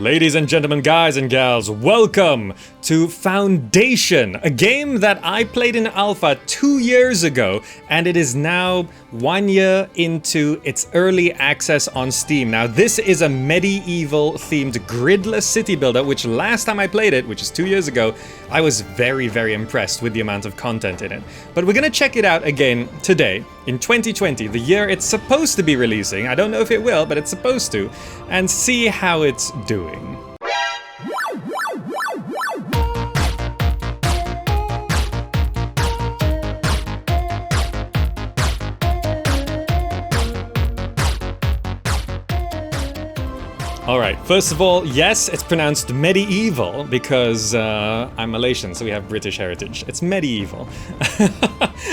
Ladies and gentlemen, guys and gals, welcome to Foundation, a game that I played in alpha 2 years ago, and it is now 1 year into its early access on Steam. Now, this is a medieval-themed gridless city builder, which last time I played it, which is 2 years ago, I was very, very impressed with the amount of content in it. But we're gonna check it out again today, in 2020, the year it's supposed to be releasing. I don't know if it will, but it's supposed to, and see how it's doing. Alright, first of all, yes, it's pronounced medieval because I'm Malaysian, so we have British heritage. It's medieval.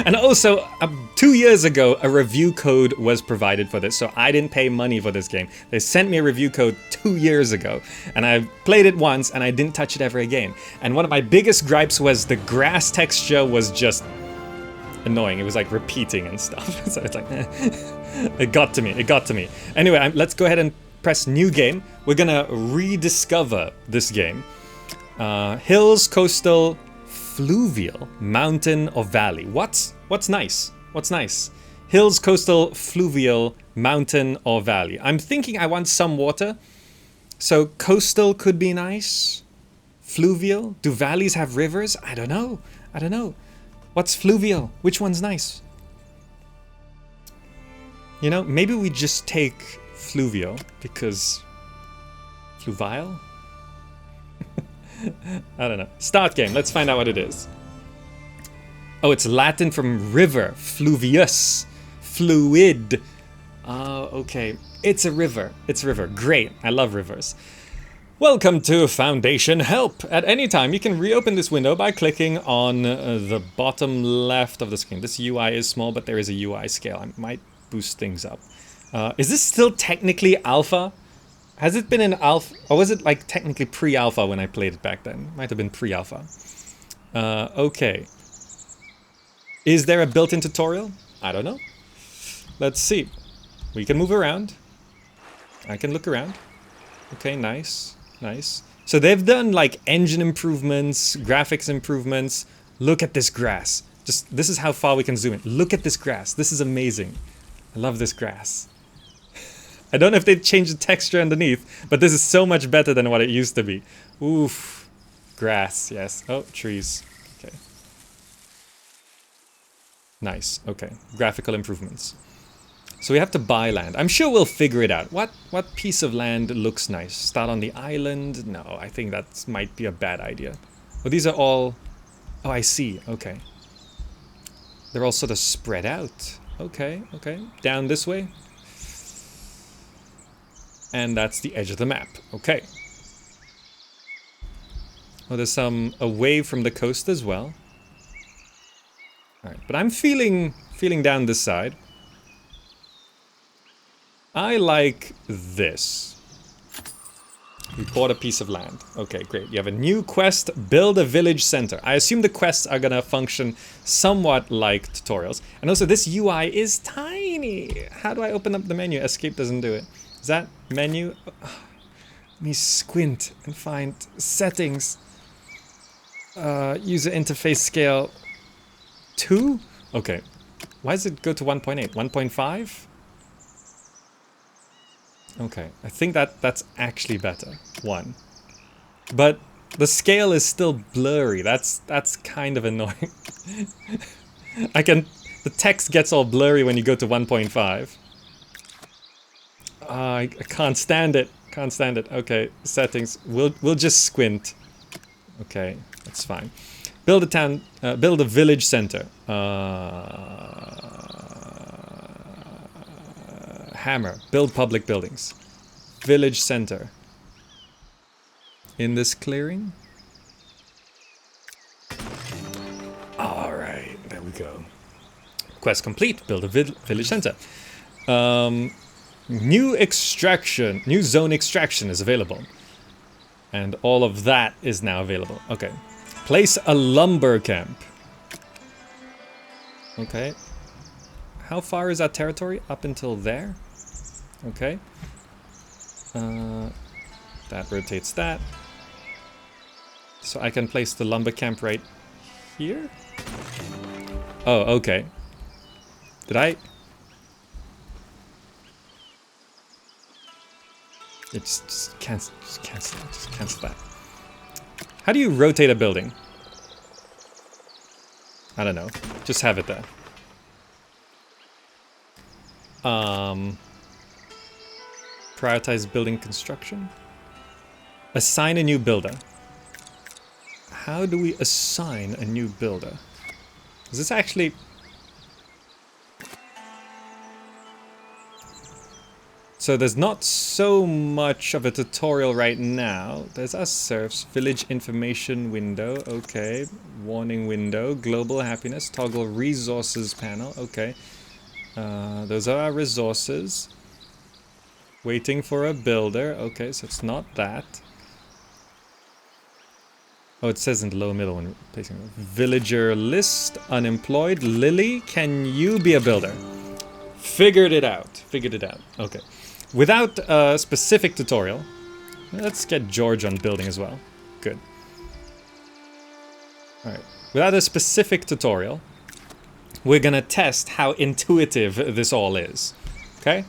And also, 2 years ago, a review code was provided for this, so I didn't pay money for this game. They sent me a review code 2 years ago, and I played it once, and I didn't touch it ever again. And one of my biggest gripes was the grass texture was just annoying. It was like repeating and stuff. So it's like, it got to me. Anyway, let's go ahead and press new game. We're gonna rediscover this game. Hills, coastal, fluvial, mountain or valley. What's nice? What's nice? Hills, coastal, fluvial, mountain or valley. I'm thinking I want some water. So coastal could be nice. Fluvial? Do valleys have rivers? I don't know. What's fluvial? Which one's nice? You know, maybe we just take fluvial because fluvial? I don't know. Start game. Let's find out what it is. Oh, it's Latin from river. Fluvius. Fluid. Okay. It's a river. Great. I love rivers. Welcome to Foundation Help. At any time, you can reopen this window by clicking on the bottom left of the screen. This UI is small, but there is a UI scale. I might boost things up. Is this still technically alpha? Has it been in alpha? Or was it like technically pre-alpha when I played it back then? Might have been pre-alpha. Okay. Is there a built-in tutorial? I don't know. Let's see. We can move around. I can look around. Okay, nice. So they've done like engine improvements, graphics improvements. Look at this grass. This is how far we can zoom in. Look at this grass. This is amazing. I love this grass. I don't know if they've changed the texture underneath, but this is so much better than what it used to be. Oof. Grass, yes. Oh, trees. Okay. Nice, okay. Graphical improvements. So we have to buy land. I'm sure we'll figure it out. What piece of land looks nice? Start on the island? No, I think that might be a bad idea. Well, these are all... Oh, I see, okay. They're all sort of spread out. Okay. Down this way. And that's the edge of the map. Okay. Oh, there's some away from the coast as well. Alright, but I'm feeling down this side. I like this. We bought a piece of land. Okay, great. You have a new quest, build a village center. I assume the quests are gonna function somewhat like tutorials. And also this UI is tiny. How do I open up the menu? Escape doesn't do it. Is that menu? Let me squint and find settings. User interface scale 2? Okay. Why does it go to 1.8? 1.5? Okay, I think that's actually better. 1. But the scale is still blurry. That's kind of annoying. The text gets all blurry when you go to 1.5. I can't stand it. Okay, settings. We'll just squint. Okay, that's fine. Build a town. Build a village center. Hammer. Build public buildings. Village center. In this clearing. All right, there we go. Quest complete. Build a village center. New zone extraction is available. And all of that is now available. Okay. Place a lumber camp. Okay. How far is that territory? Up until there? Okay. That rotates that. So I can place the lumber camp right here? Oh, okay. Did I? Just cancel that. How do you rotate a building? I don't know. Just have it there. Prioritize building construction. Assign a new builder. How do we assign a new builder? Is this actually... So there's not so much of a tutorial right now. There's our serfs, village information window, okay. Warning window, global happiness, toggle resources panel, okay. Those are our resources. Waiting for a builder, okay, so it's not that. Oh, it says in the lower middle when placing villager list, unemployed. Lily, can you be a builder? Figured it out, okay. Without a specific tutorial, let's get George on building as well. Good. Alright, without a specific tutorial, we're gonna test how intuitive this all is. Okay?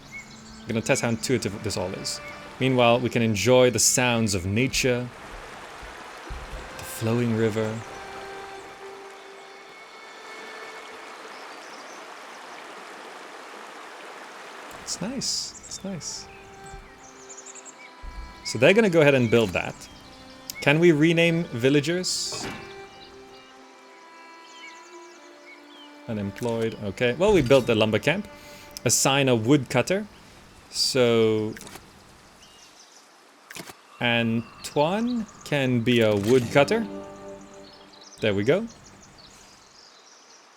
We're gonna test how intuitive this all is. Meanwhile, we can enjoy the sounds of nature, the flowing river. It's nice. It's nice. So they're gonna go ahead and build that. Can we rename villagers? Unemployed. Okay. Well, we built the lumber camp. Assign a woodcutter. So Antoine can be a woodcutter. There we go.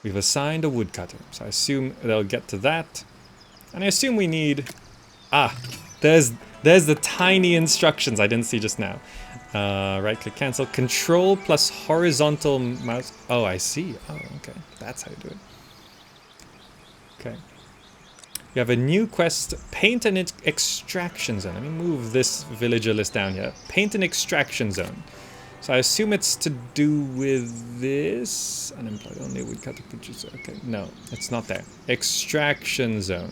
We've assigned a woodcutter. So I assume they'll get to that. And I assume we need... Ah, there's the tiny instructions I didn't see just now. Right-click cancel. Control plus horizontal mouse. Oh, I see. Oh, okay. That's how you do it. Okay. You have a new quest. Paint an extraction zone. Let me move this villager list down here. Paint an extraction zone. So I assume it's to do with this. Unemployed only woodcutter producer. Okay, no, it's not there. Extraction zone.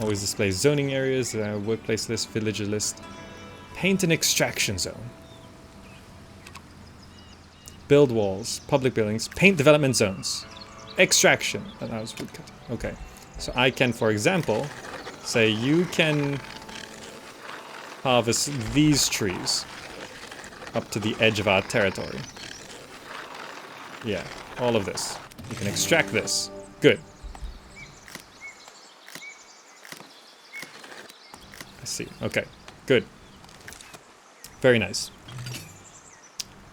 Always displays zoning areas, workplace list, villager list. Paint an extraction zone. Build walls, public buildings, paint development zones. Extraction. That was woodcut. Okay. So I can, for example, say you can harvest these trees up to the edge of our territory. Yeah, all of this. You can extract this. Good. I see. Okay, good. Very nice.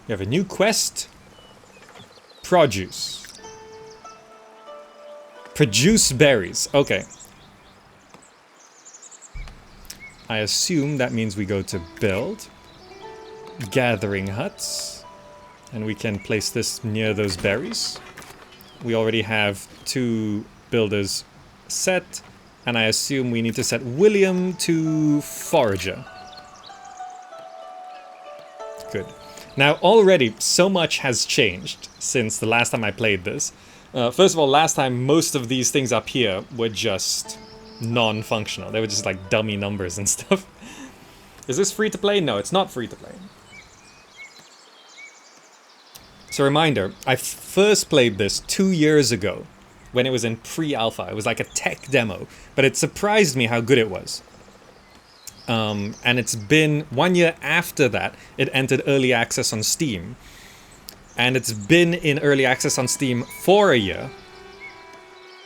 You have a new quest. Produce. Produce berries. Okay. I assume that means we go to build. Gathering huts. And we can place this near those berries. We already have 2 builders set. And I assume we need to set William to forager. Good. Now already so much has changed since the last time I played this. First of all, last time most of these things up here were just non-functional. They were just like dummy numbers and stuff. Is this free to play? No, it's not free to play. So reminder, I first played this 2 years ago when it was in pre-alpha. It was like a tech demo, but it surprised me how good it was. And it's been 1 year after that, it entered early access on Steam. And it's been in early access on Steam for a year.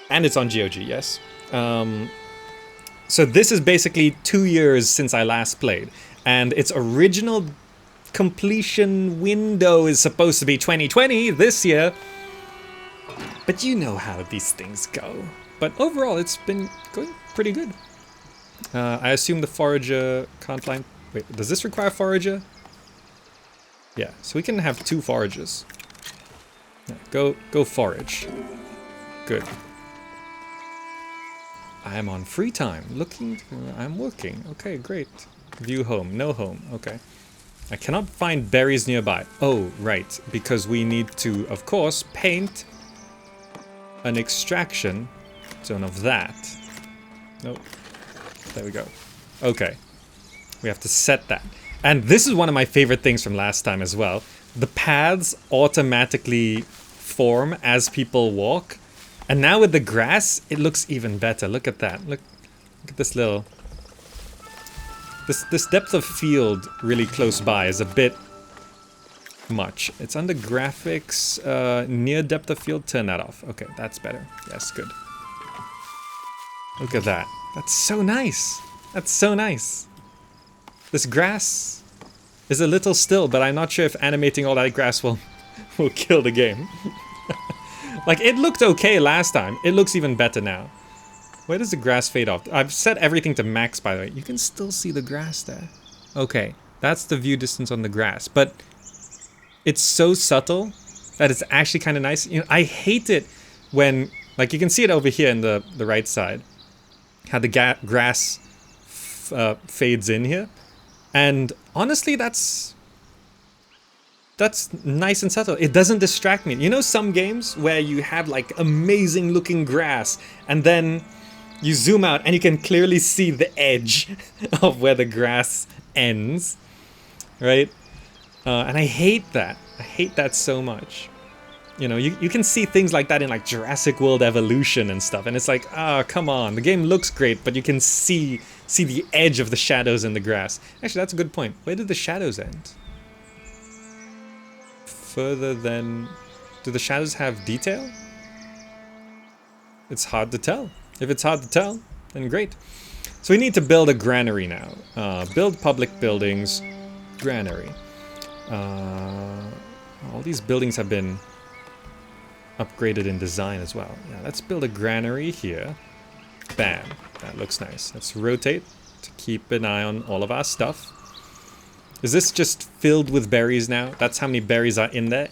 And it's on GOG, yes. So this is basically 2 years since I last played. And its original completion window is supposed to be 2020, this year. But you know how these things go. But overall, it's been going pretty good. I assume the forager can't find... Wait, does this require forager? Yeah, so we can have 2 foragers. Yeah, go forage. Good. I'm on free time. I'm working. Okay, great. View home. No home. Okay. I cannot find berries nearby. Oh, right. Because we need to, of course, paint an extraction zone of that. Nope. There we go. Okay. We have to set that. And this is one of my favorite things from last time as well. The paths automatically form as people walk. And now with the grass, it looks even better. Look at that. Look at this little... This depth of field really close by is a bit much. It's under graphics, near depth of field, turn that off. Okay, that's better. Yes, good. Look at that. That's so nice. That's so nice. This grass is a little still, but I'm not sure if animating all that grass will kill the game. Like, it looked okay last time. It looks even better now. Where does the grass fade off? I've set everything to max, by the way. You can still see the grass there. Okay, that's the view distance on the grass. But it's so subtle that it's actually kind of nice. You know, I hate it when, like, you can see it over here in the right side. How the grass fades in here. And honestly, that's nice and subtle. It doesn't distract me. You know some games where you have like amazing looking grass and then you zoom out and you can clearly see the edge of where the grass ends, right? And I hate that. I hate that so much. You know, you can see things like that in like Jurassic World Evolution and stuff, and it's like, oh, come on. The game looks great, but you can see the edge of the shadows in the grass. Actually, that's a good point. Where did the shadows end? Further than... Do the shadows have detail? It's hard to tell. If it's hard to tell, then great. So we need to build a granary now. Build public buildings. Granary. All these buildings have been upgraded in design as well. Yeah, let's build a granary here. Bam. That looks nice. Let's rotate to keep an eye on all of our stuff. Is this just filled with berries now? That's how many berries are in there.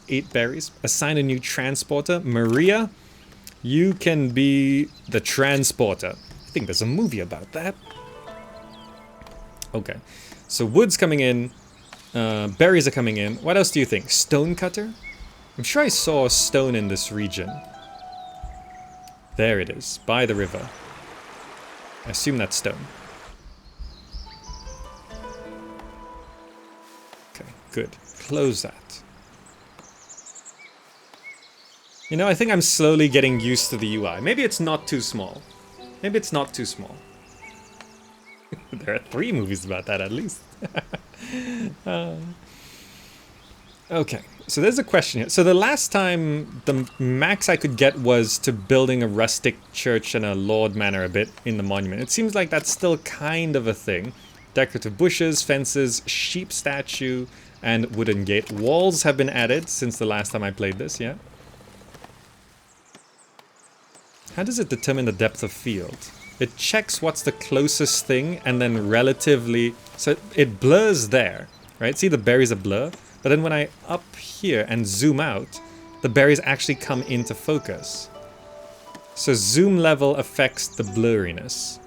8 berries. Assign a new transporter. Maria, you can be the transporter. I think there's a movie about that. Okay. So wood's coming in. Berries are coming in. What else do you think? Stone cutter? I'm sure I saw a stone in this region. There it is. By the river. I assume that's stone. Okay, good. Close that. You know, I think I'm slowly getting used to the UI. Maybe it's not too small. Maybe it's not too small. There are 3 movies about that at least. Okay, so there's a question here. So the last time, the max I could get was to building a rustic church and a lord manor a bit in the monument. It seems like that's still kind of a thing. Decorative bushes, fences, sheep statue, and wooden gate. Walls have been added since the last time I played this, yeah? How does it determine the depth of field? It checks what's the closest thing and then relatively... So it blurs there, right? See, the berries are blur? But then when I up here and zoom out, the berries actually come into focus. So zoom level affects the blurriness,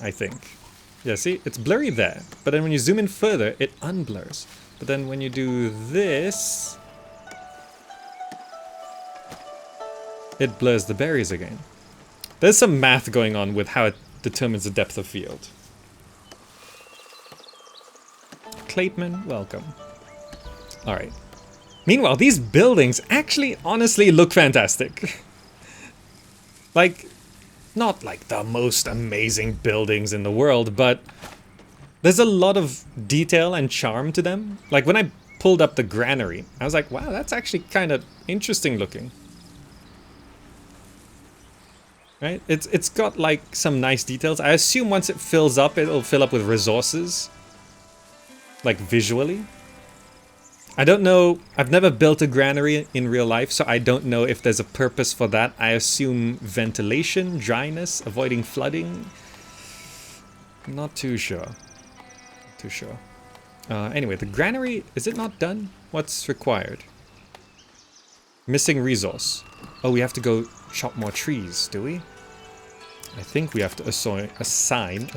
I think. Yeah, see, it's blurry there. But then when you zoom in further, it unblurs. But then when you do this, it blurs the berries again. There's some math going on with how it determines the depth of field. Clateman, welcome. Alright. Meanwhile, these buildings actually honestly look fantastic. Like, not like the most amazing buildings in the world, but there's a lot of detail and charm to them. Like when I pulled up the granary, I was like, wow, that's actually kind of interesting looking. Right? It's got like some nice details. I assume once it fills up, it'll fill up with resources. Like visually. I don't know, I've never built a granary in real life, so I don't know if there's a purpose for that. I assume ventilation, dryness, avoiding flooding. Not too sure. Too sure. Anyway, the granary, is it not done? What's required? Missing resource. Oh, we have to go chop more trees, do we? I think we have to assign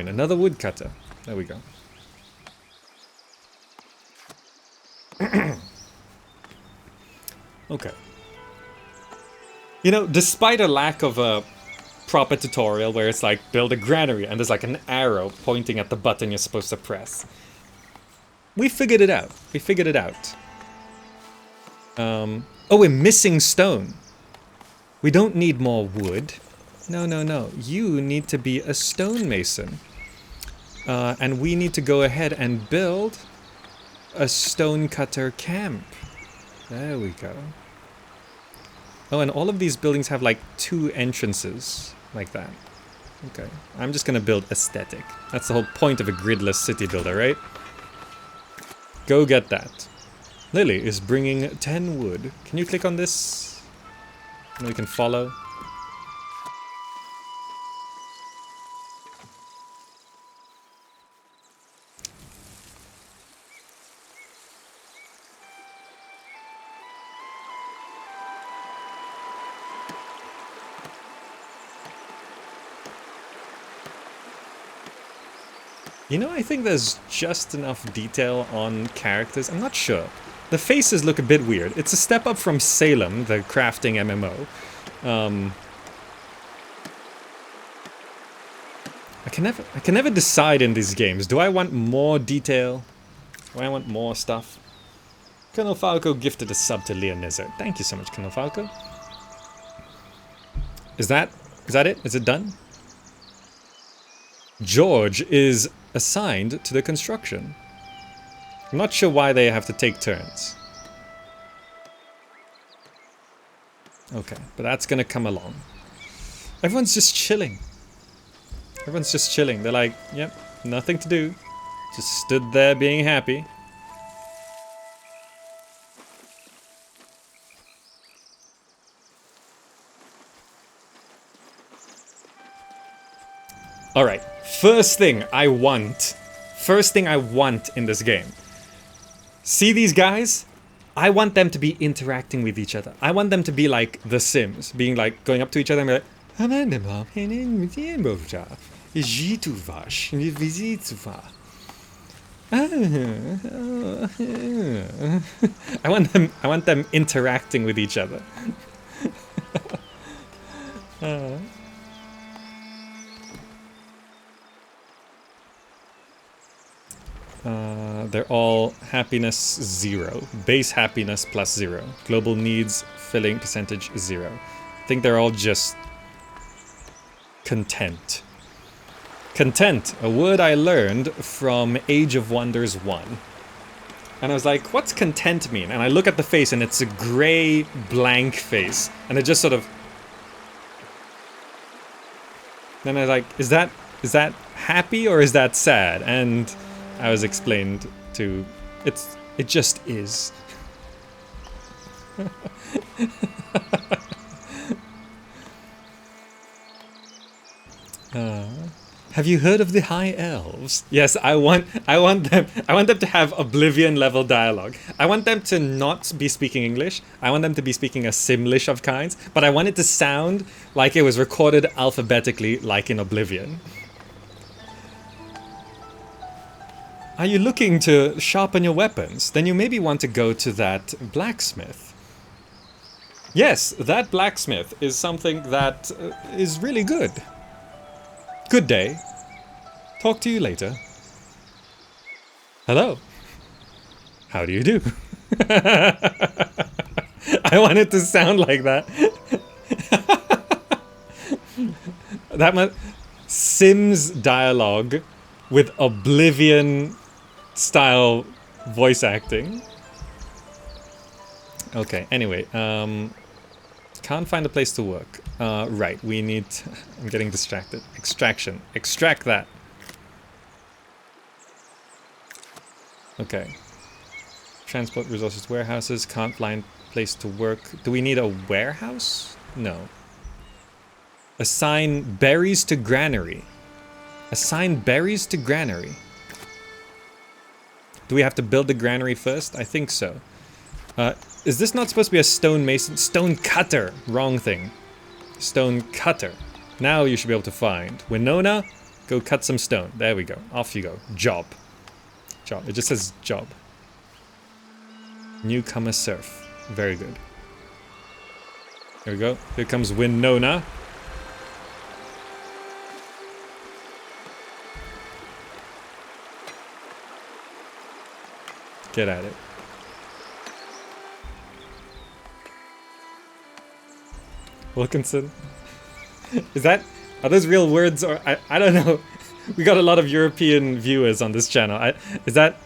another woodcutter. There we go. Okay. You know, despite a lack of a proper tutorial where it's like build a granary and there's like an arrow pointing at the button you're supposed to press, we figured it out. We figured it out. Oh, we're missing stone. We don't need more wood. No, no, no. You need to be a stonemason. And we need to go ahead and build a stonecutter camp. There we go. Oh, and all of these buildings have like 2 entrances, like that. Okay, I'm just gonna build aesthetic. That's the whole point of a gridless city builder, right? Go get that. Lily is bringing 10 wood. Can you click on this? And we can follow. You know, I think there's just enough detail on characters. I'm not sure. The faces look a bit weird. It's a step up from Salem, the crafting MMO. I can never decide in these games. Do I want more detail? Do I want more stuff? Colonel Falco gifted a sub to Leon Nizzer. Thank you so much, Colonel Falco. Is that it? Is it done? George is assigned to the construction. I'm not sure why they have to take turns. Okay, but that's gonna come along. Everyone's just chilling. Everyone's just chilling. They're like, yep, nothing to do. Just stood there being happy. Alright, first thing I want in this game. See these guys? I want them to be interacting with each other. I want them to be like The Sims, being like, going up to each other and be like, I want them interacting with each other. They're all happiness 0. Base happiness plus 0. Global needs filling percentage 0. I think they're all just content. Content, a word I learned from Age of Wonders 1. And I was like, what's content mean? And I look at the face and it's a gray blank face. And it just sort of... Then I was like, is that happy or is that sad? And I was explained to, it just is. Have you heard of the High Elves? Yes, I want them to have Oblivion level dialogue. I want them to not be speaking English. I want them to be speaking a Simlish of kinds, but I want it to sound like it was recorded alphabetically like in Oblivion. Are you looking to sharpen your weapons? Then you maybe want to go to that blacksmith. Yes, that blacksmith is something that is really good. Good day. Talk to you later. Hello. How do you do? I want it to sound like that. That Sims dialogue with Oblivion style voice acting. Okay, anyway, can't find a place to work. Right, we need... I'm getting distracted. Extraction. Extract that. Okay. Transport resources, warehouses, can't find place to work. Do we need a warehouse? No. Assign berries to granary. Assign berries to granary. Do we have to build the granary first? I think so. Is this not supposed to be a stonemason? Stone cutter! Wrong thing. Stone cutter. Now you should be able to find. Winona, go cut some stone. There we go. Off you go. Job. Job. It just says job. Newcomer surf. Very good. Here we go. Here comes Winona. Get at it. Wilkinson. Is that... Are those real words or... I don't know. We got a lot of European viewers on this channel. Is that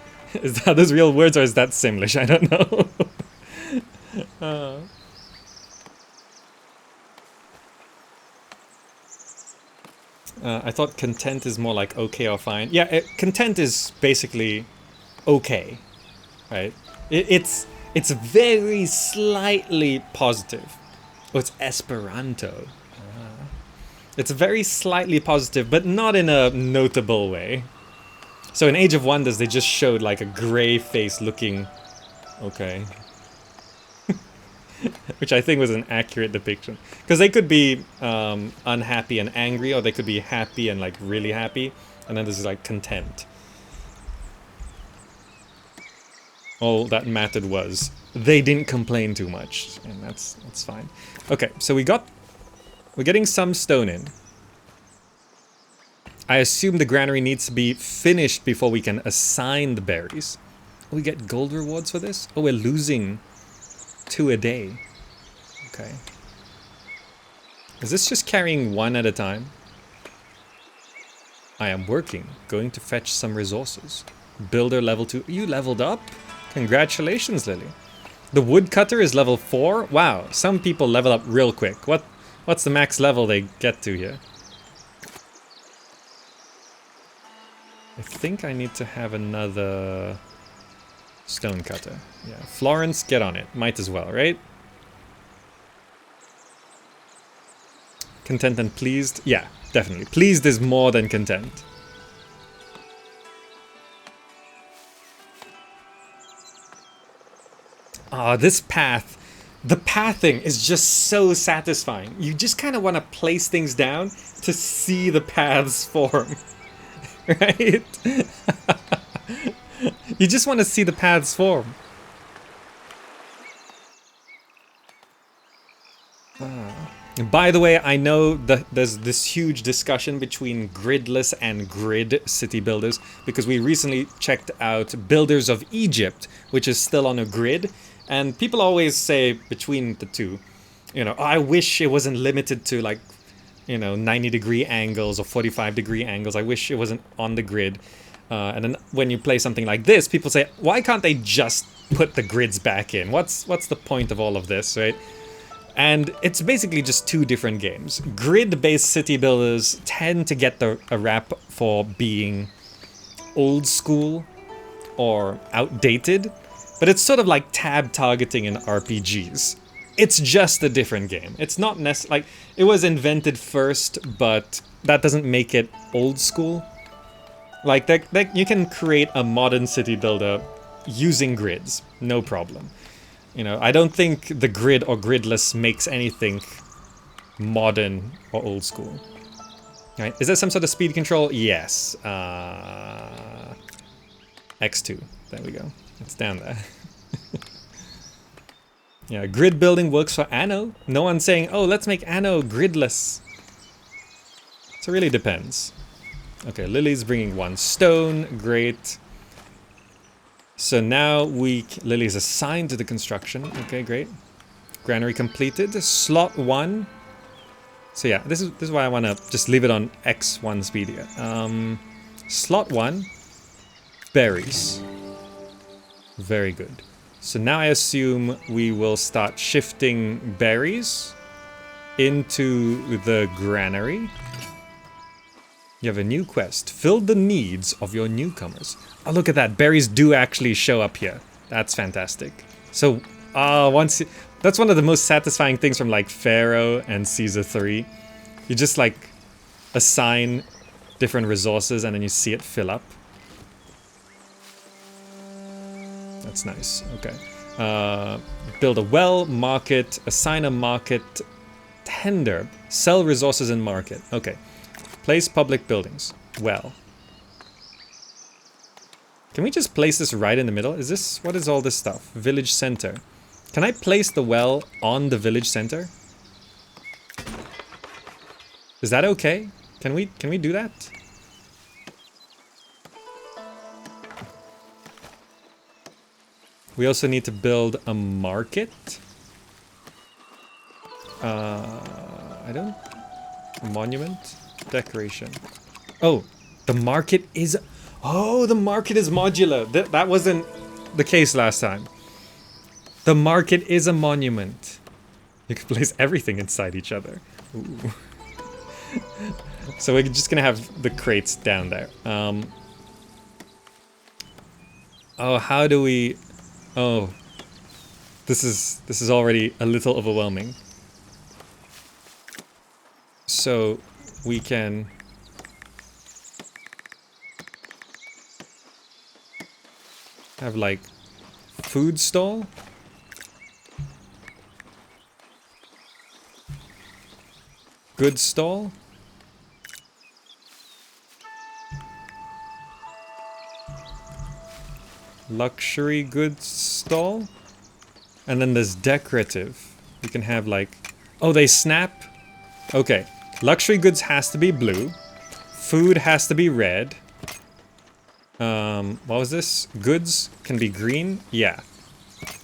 those real words or is that Simlish? I don't know. I thought content is more like okay or fine. Yeah, content is basically okay, right? It's very slightly positive. Oh, it's Esperanto. It's very slightly positive, but not in a notable way. So in Age of Wonders, they just showed like a gray face looking okay. Which I think was an accurate depiction. Because they could be unhappy and angry, or they could be happy and like really happy. And then there's like content. All that mattered was they didn't complain too much. And that's fine. Okay, so we're getting some stone in. I assume the granary needs to be finished before we can assign the berries. We get gold rewards for this? Oh, we're losing 2 a day. Okay. Is this just carrying 1 at a time? I am working. Going to fetch some resources. Builder level 2. You leveled up? Congratulations, Lily. The woodcutter is level 4? Wow, some people level up real quick. What's the max level they get to here? I think I need to have another stone cutter. Yeah, Florence, get on it. Might as well, right? Content and pleased? Yeah, definitely. Pleased is more than content. Ah, this path. The pathing is just so satisfying. You just kind of want to place things down to see the paths form. Right? You just want to see the paths form. By the way, I know that there's this huge discussion between gridless and grid city builders because we recently checked out Builders of Egypt, which is still on a grid. And people always say between the two, you know, oh, I wish it wasn't limited to like, you know, 90-degree angles or 45-degree angles. I wish it wasn't on the grid. And then when you play something like this, people say, why can't they just put the grids back in? What's the point of all of this, right? And it's basically just 2 different games. Grid-based city builders tend to get a rap for being old school or outdated. But it's sort of like tab targeting in RPGs. It's just a different game. It's not necessarily... Like, it was invented first, but that doesn't make it old school. Like, you can create a modern city builder using grids. No problem. You know, I don't think the grid or gridless makes anything modern or old school. Right? Is there some sort of speed control? Yes. X2. There we go. It's down there. Yeah, grid building works for Anno. No one's saying, oh, let's make Anno gridless. So it really depends. Okay, Lily's bringing 1 stone. Great. So now Lily's assigned to the construction. Okay, great. Granary completed. Slot 1. So yeah, this is why I want to just leave it on X1 speed here. Slot 1. Berries. Very good. So now I assume we will start shifting berries into the granary. You have a new quest. Fill the needs of your newcomers. Oh, look at that. Berries do actually show up here. That's fantastic. So, that's one of the most satisfying things from like Pharaoh and Caesar 3. You just like assign different resources and then you see it fill up. That's nice. Okay. Build a well, market, assign a market tender. Sell resources in market. Okay. Place public buildings. Well. Can we just place this right in the middle? Is this... What is all this stuff? Village center. Can I place the well on the village center? Is that okay? Can we do that? We also need to build a market. I don't... A monument? Decoration. Oh, the market is... Oh, the market is modular. That wasn't the case last time. The market is a monument. You can place everything inside each other. Ooh. So we're just gonna have the crates down there. Oh, how do we... Oh, this is already a little overwhelming. So we can have like food stall. Goods stall. Luxury goods stall. And then there's decorative. You can have like... Oh, they snap? Okay. Luxury goods has to be blue. Food has to be red. What was this? Goods can be green? Yeah.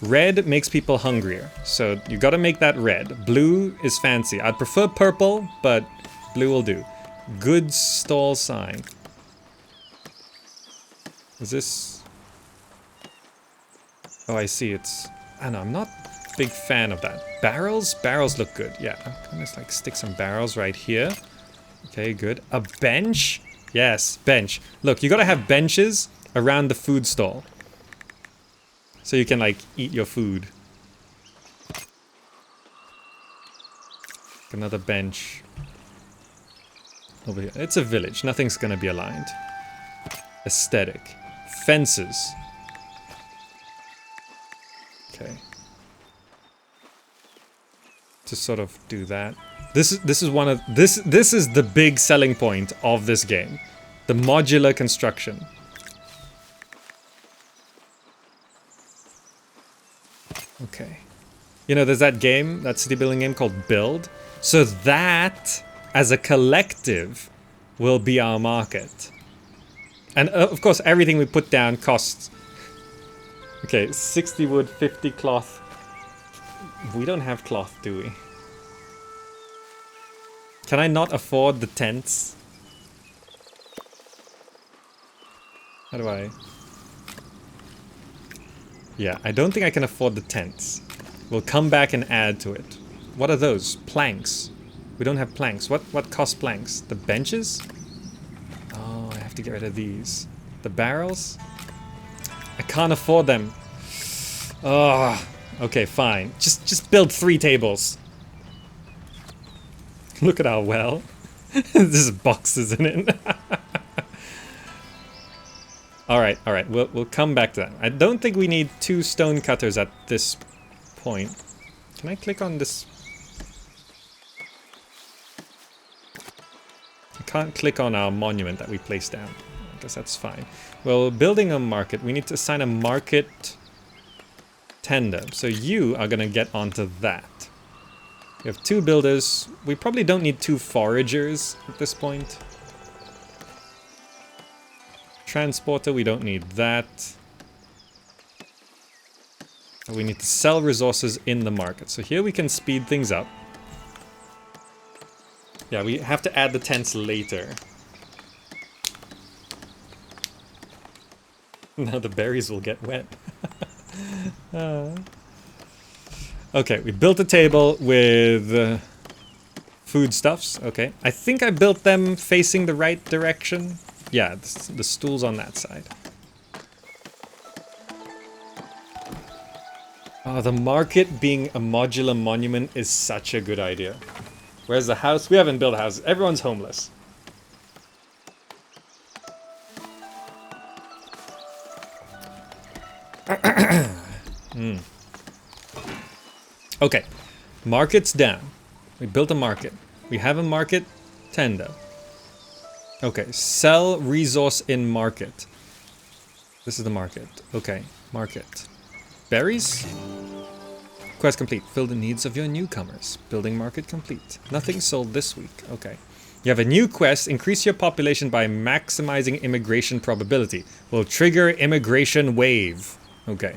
Red makes people hungrier. So you gotta make that red. Blue is fancy. I'd prefer purple, but blue will do. Goods stall sign. Is this... Oh, I see. It's... I don't know. I'm not a big fan of that. Barrels? Barrels look good. Yeah. I'm gonna just like stick some barrels right here. Okay, good. A bench? Yes, bench. Look, you gotta have benches around the food stall. So you can like eat your food. Another bench. Over here. It's a village. Nothing's gonna be aligned. Aesthetic. Fences. Okay. To sort of do that. This is one of this is the big selling point of this game. The modular construction. Okay. You know, there's that game, that city building game called Build. So that, as a collective, will be our market. And of course, everything we put down costs. Okay, 60 wood, 50 cloth. We don't have cloth, do we? Can I not afford the tents? How do I... Yeah, I don't think I can afford the tents. We'll come back and add to it. What are those? Planks. We don't have planks. What cost planks? The benches? Oh, I have to get rid of these. The barrels? I can't afford them. Oh, okay, fine. Just build 3 tables. Look at our well. There's boxes in it. Alright, alright. We'll come back to that. I don't think we need 2 stone cutters at this point. Can I click on this? I can't click on our monument that we placed down. I guess that's fine. Well, building a market. We need to assign a market tender. So you are going to get onto that. We have 2 builders. We probably don't need 2 foragers at this point. Transporter, we don't need that. We need to sell resources in the market. So here we can speed things up. Yeah, we have to add the tents later. Now the berries will get wet. Okay, we built a table with foodstuffs. Okay, I think I built them facing the right direction. Yeah, the stool's on that side. Oh, the market being a modular monument is such a good idea. Where's the house? We haven't built a house. Everyone's homeless. Okay, market's down. We built a market. We have a market tender. Okay, sell resource in market. This is the market. Okay, market. Berries? Quest complete. Fill the needs of your newcomers. Building market complete. Nothing sold this week. Okay. You have a new quest. Increase your population by maximizing immigration probability. Will trigger immigration wave. Okay.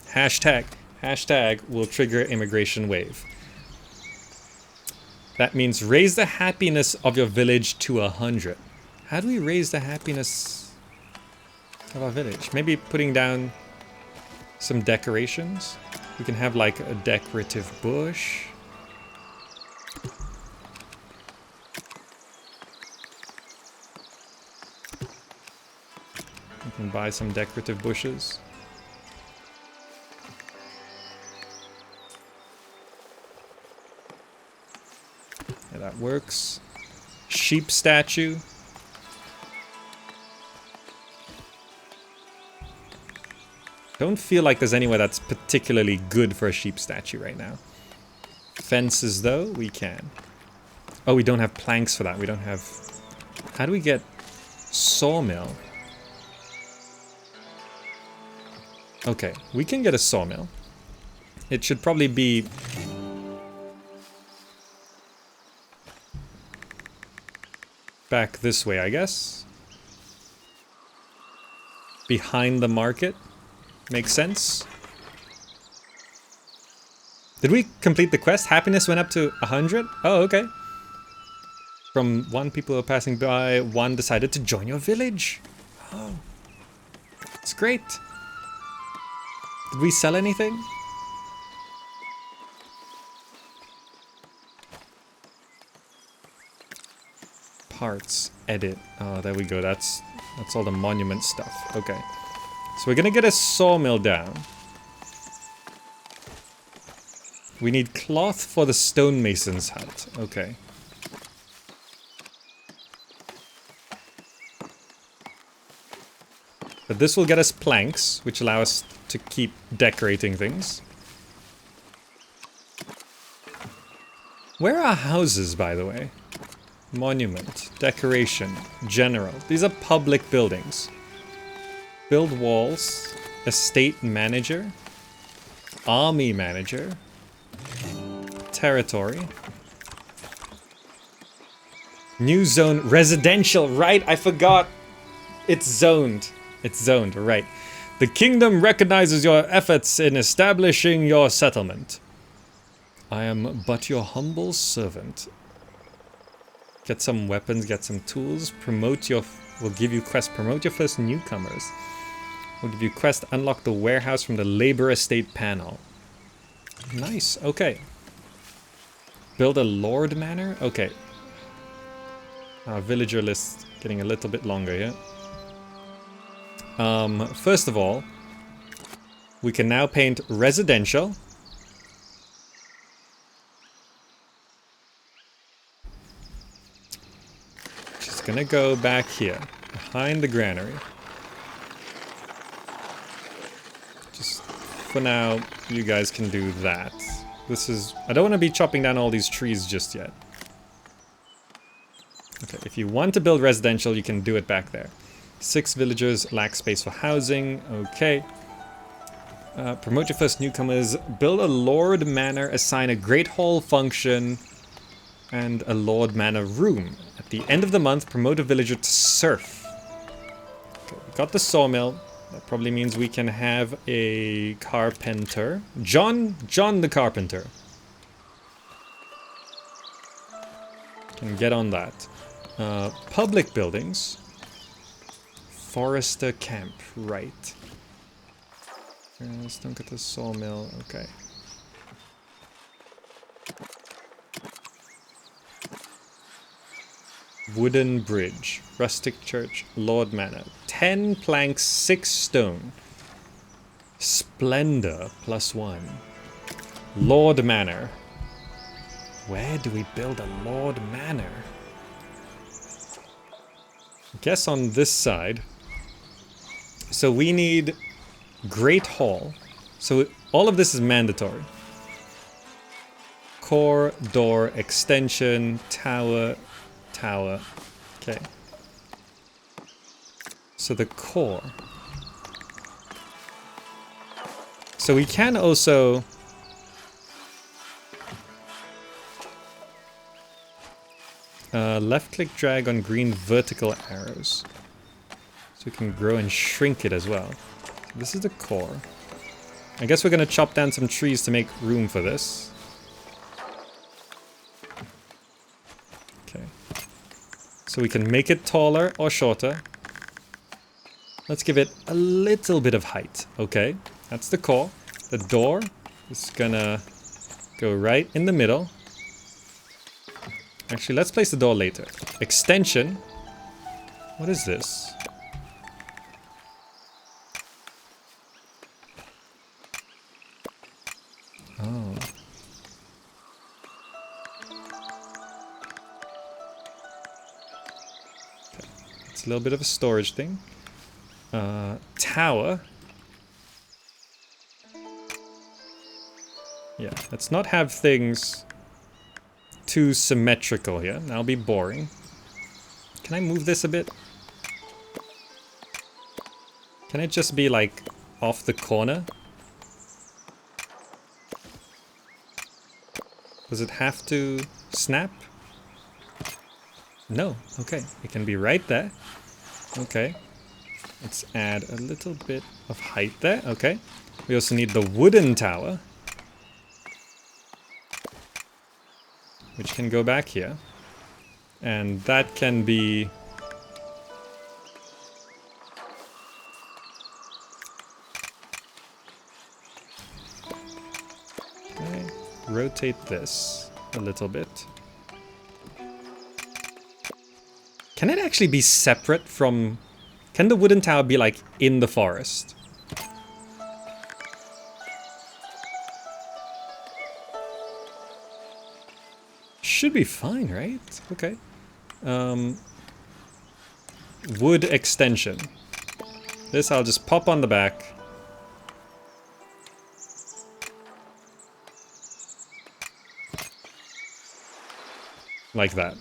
Hashtag will trigger immigration wave. That means raise the happiness of your village to 100. How do we raise the happiness of our village? Maybe putting down some decorations. We can have like a decorative bush. We can buy some decorative bushes. Yeah, that works. Sheep statue. Don't feel like there's anywhere that's particularly good for a sheep statue right now. Fences, though, we can. Oh, we don't have planks for that. We don't have... How do we get sawmill? Okay, we can get a sawmill. It should probably be... back this way, I guess. Behind the market. Makes sense. Did we complete the quest? Happiness went up to 100? Oh, okay. From one people who are passing by, one decided to join your village. Oh. It's great. Did we sell anything? Parts. Edit. Oh, there we go. That's all the monument stuff. Okay. So we're gonna get a sawmill down. We need cloth for the stonemason's hut. Okay. But this will get us planks, which allow us to keep decorating things. Where are houses, by the way? Monument, decoration, general. These are public buildings. Build walls, estate manager, army manager, territory, new zone, residential, right? I forgot. It's zoned. It's zoned, right. The kingdom recognizes your efforts in establishing your settlement. I am but your humble servant. Get some weapons, get some tools, we'll give you quest, promote your first newcomers. We'll give you quest, unlock the warehouse from the labor estate panel. Nice, okay. Build a lord manor? Okay. Our villager list getting a little bit longer here. First of all, we can now paint residential. Just gonna go back here, behind the granary. Just for now, you guys can do that. I don't want to be chopping down all these trees just yet. Okay, if you want to build residential, you can do it back there. 6 villagers lack space for housing. Okay. Promote your first newcomers. Build a lord manor. Assign a great hall function and a lord manor room. At the end of the month, promote a villager to serf. Okay, we got the sawmill. That probably means we can have a carpenter. John the carpenter. Can get on that. Public buildings. Forester camp, right. Let's don't get the sawmill, okay. Wooden bridge, rustic church, lord manor. 10 planks, 6 stone. Splendor, +1. Lord manor. Where do we build a lord manor? I guess on this side. So we need Great Hall. So all of this is mandatory. core, door, extension, tower, tower. Okay. So the core. So we can also... left click drag on green vertical arrows. So we can grow and shrink it as well. This is the core. I guess we're gonna chop down some trees to make room for this. Okay. So we can make it taller or shorter. Let's give it a little bit of height. Okay, that's the core. The door is gonna go right in the middle. Actually, let's place the door later. Extension. What is this? Oh. Okay. It's a little bit of a storage thing. Tower. Yeah, let's not have things too symmetrical here. That'll be boring. Can I move this a bit? Can it just be like off the corner? Does it have to snap? No. Okay, it can be right there. Okay. Let's add a little bit of height there. Okay. We also need the wooden tower, which can go back here. And that can be... Okay. Rotate this a little bit. Can it actually be separate from... Can the wooden tower be like in the forest? Should be fine, right? Okay. Wood extension. This I'll just pop on the back. Like that.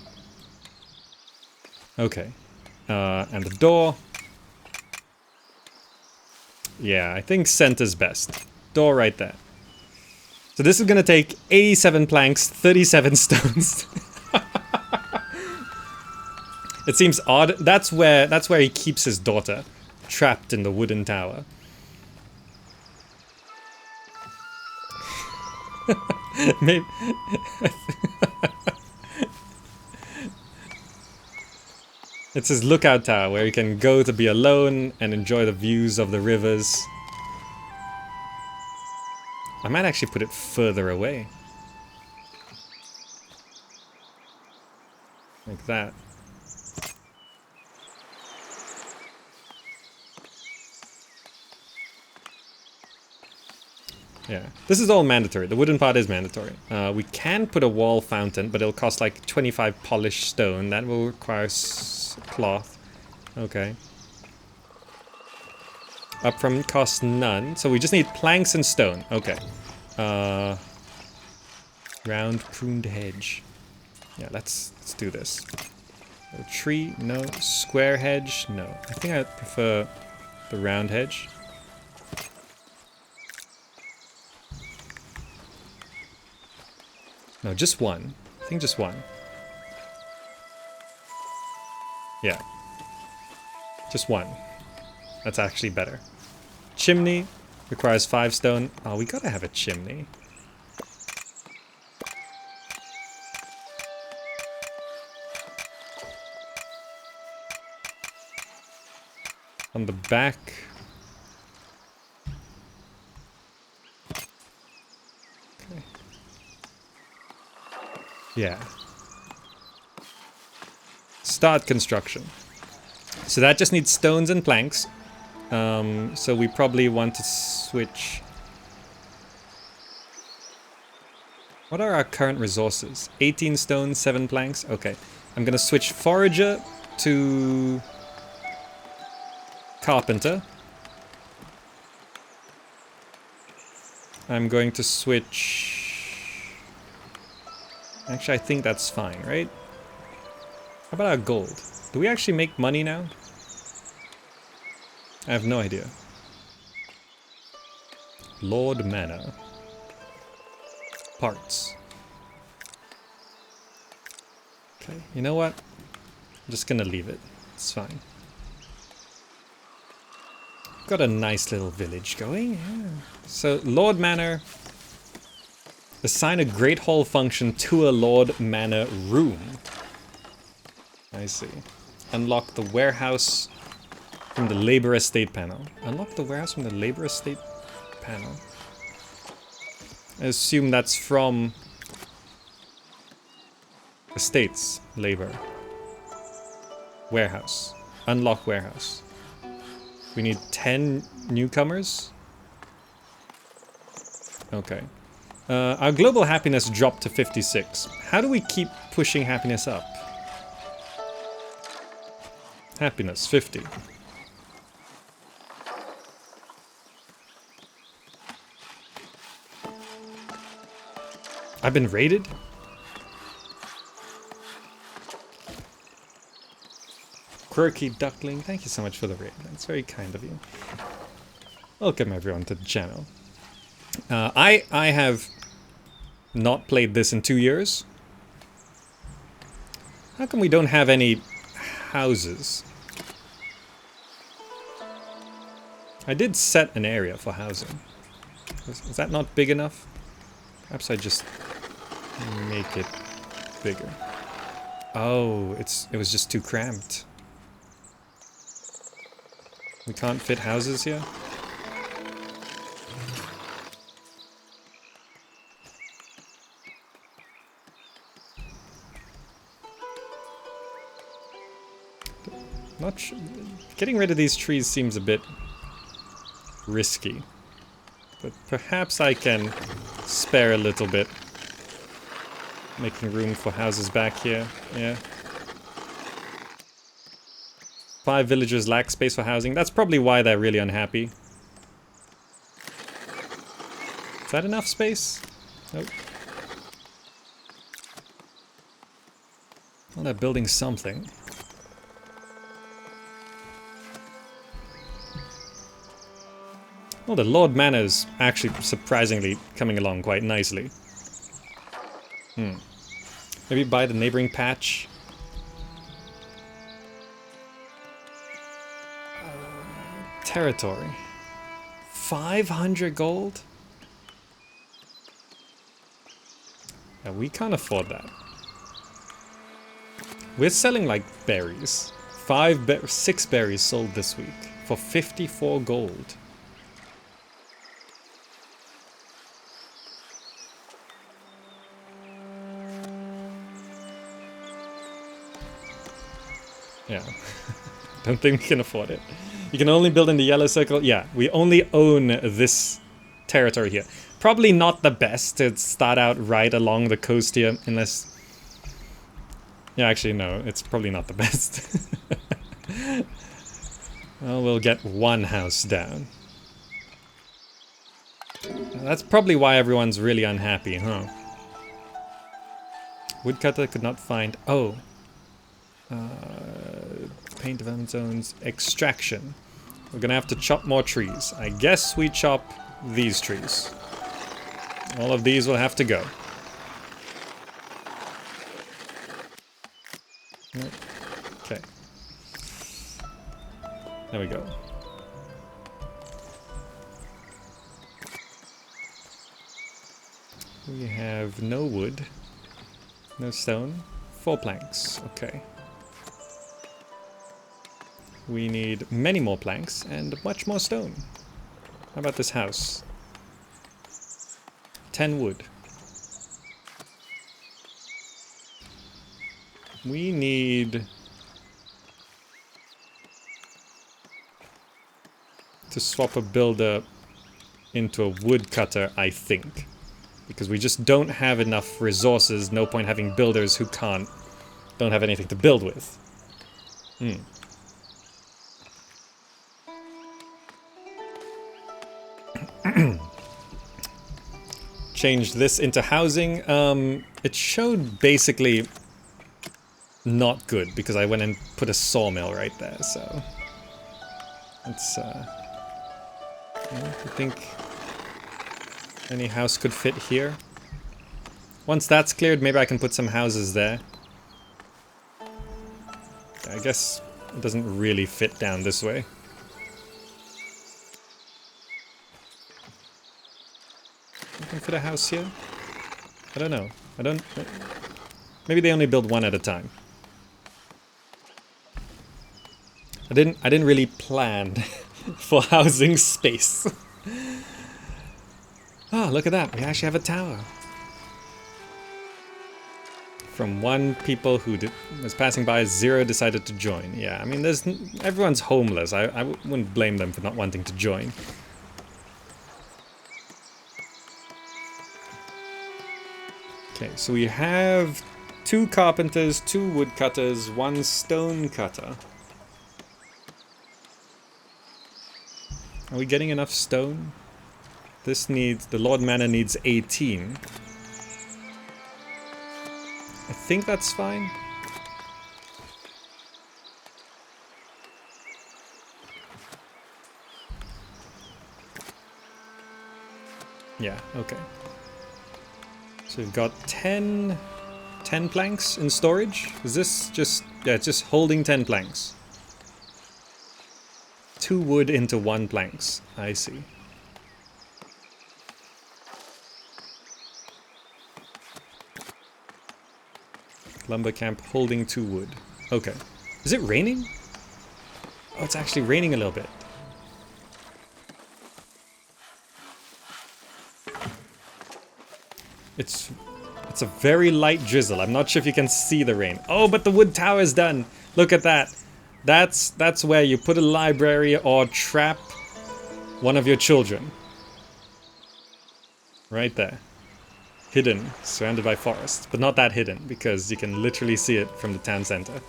Okay. And the door. Yeah, I think center's best. Door right there. So this is gonna take 87 planks, 37 stones. It seems odd. That's where he keeps his daughter, trapped in the wooden tower. Maybe. It's his lookout tower where he can go to be alone and enjoy the views of the rivers. I might actually put it further away. Like that. Yeah, this is all mandatory. The wooden part is mandatory. We can put a wall fountain, but it'll cost like 25 polished stone. That will require cloth. Okay. Up from cost none. So we just need planks and stone. Okay. Round pruned hedge. Yeah, let's do this. A tree, no. Square hedge, no. I think I prefer the round hedge. No, just one. I think just one. Yeah. Just one. That's actually better. Chimney requires 5 stone. Oh, we gotta have a chimney. On the back. Okay. Yeah. Start construction. So that just needs stones and planks. So we probably want to switch. What are our current resources? 18 stones, 7 planks. Okay. I'm gonna switch forager to carpenter. I'm going to switch Actually, I think that's fine, right? How about our gold? Do we actually make money now? I have no idea. Lord Manor. Parts. Okay, you know what? I'm just gonna leave it. It's fine. Got a nice little village going. Yeah. So, Lord Manor. Assign a Great Hall function to a Lord Manor room. I see. Unlock the warehouse from the labor estate panel. Unlock the warehouse from the labor estate panel. I assume that's from estates, labor. Warehouse. Unlock warehouse. We need 10 newcomers. Okay. Our global happiness dropped to 56. How do we keep pushing happiness up? Happiness, 50. I've been raided? Quirky Duckling, thank you so much for the raid. That's very kind of you. Welcome everyone to the channel. I have not played this in 2 years. How come we don't have any houses? I did set an area for housing. Is that not big enough? Perhaps I just make it bigger. Oh, it was just too cramped. We can't fit houses here? Not sure. Getting rid of these trees seems a bit risky. But perhaps I can spare a little bit. Making room for houses back here. Yeah. 5 villagers lack space for housing. That's probably why they're really unhappy. Is that enough space? Nope. Well, they're building something. Well, the Lord Manor's actually surprisingly coming along quite nicely. Maybe buy the neighboring patch. Territory. 500 gold? Yeah, we can't afford that. We're selling like berries. 6 berries sold this week for 54 gold. Yeah. Don't think we can afford it. You can only build in the yellow circle. Yeah, we only own this territory here. Probably not the best to start out right along the coast here, unless... Yeah, actually, no, it's probably not the best. Well, we'll get one house down. That's probably why everyone's really unhappy, huh? Woodcutter could not find... Oh. Paint development zones. Extraction. We're gonna have to chop more trees. I guess we chop these trees. All of these will have to go. Okay. There we go. We have no wood. No stone. 4 planks. Okay. We need many more planks and much more stone. How about this house? 10 wood. We need to swap a builder into a woodcutter, I think. Because we just don't have enough resources. No point having builders who don't have anything to build with. change this into housing. It showed basically not good because I went and put a sawmill right there, so it's I think any house could fit here. Once that's cleared, maybe I can put some houses there. I guess it doesn't really fit down this way. I can fit a house here? I don't know. I don't... Maybe they only build one at a time. I didn't really plan for housing space. Oh, look at that. We actually have a tower. From one people who was passing by, 0 decided to join. Yeah, I mean, everyone's homeless. I wouldn't blame them for not wanting to join. Okay, so we have 2 carpenters, 2 woodcutters, 1 stone cutter. Are we getting enough stone? This needs... The Lord Manor needs 18. I think that's fine. Yeah, okay. So we've got 10 planks in storage. Is this just... Yeah, it's just holding 10 planks. 2 wood into 1 planks. I see. Lumber camp holding 2 wood. Okay. Is it raining? Oh, it's actually raining a little bit. It's a very light drizzle. I'm not sure if you can see the rain. Oh, but the wood tower is done. Look at that. That's where you put a library or trap one of your children. Right there. Hidden, surrounded by forest. But not that hidden, because you can literally see it from the town center.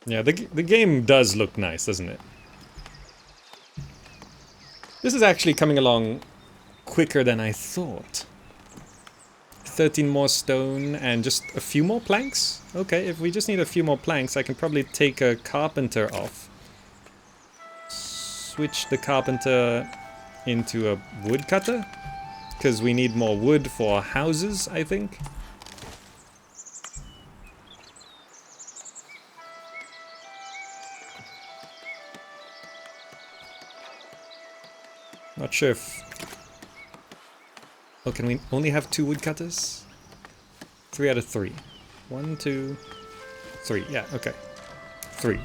Yeah, the game does look nice, doesn't it? This is actually coming along quicker than I thought. 13 more stone and just a few more planks? Okay, if we just need a few more planks, I can probably take a carpenter off. Switch the carpenter into a woodcutter? Because we need more wood for houses, I think. Not sure if... Oh, can we only have 2 woodcutters? 3 out of 3. 1, 2, 3. Yeah, okay. 3.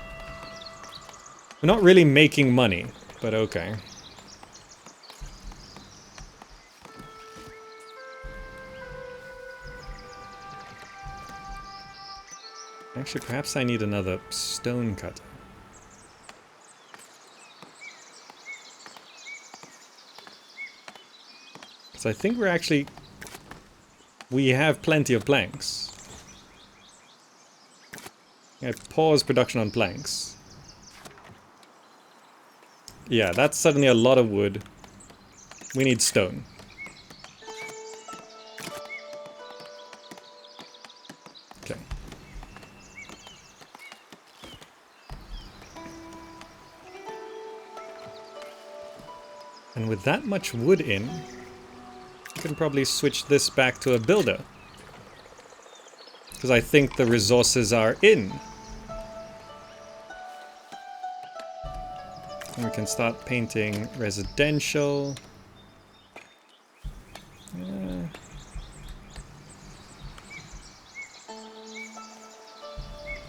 We're not really making money, but okay. Actually, perhaps I need another stone cutter. I think we have plenty of planks. I pause production on planks. Yeah, that's suddenly a lot of wood. We need stone. Okay. And with that much wood in, can probably switch this back to a builder. Because I think the resources are in. And we can start painting residential.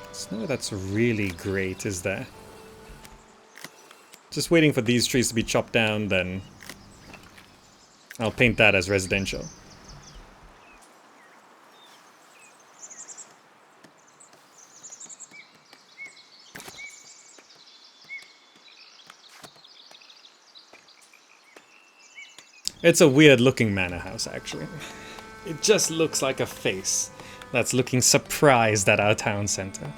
There's nowhere that's really great, is there? Just waiting for these trees to be chopped down, then I'll paint that as residential. It's a weird looking manor house, actually. It just looks like a face. that's looking surprised at our town center.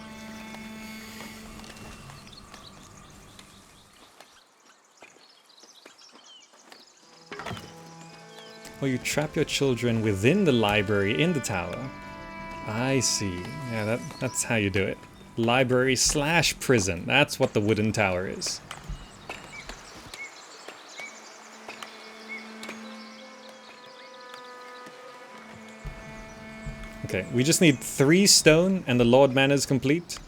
Oh, you trap your children within the library in the tower. I see. Yeah, that's how you do it. Library / prison. That's what the wooden tower is. Okay, we just need 3 stone and the Lord Manor is complete.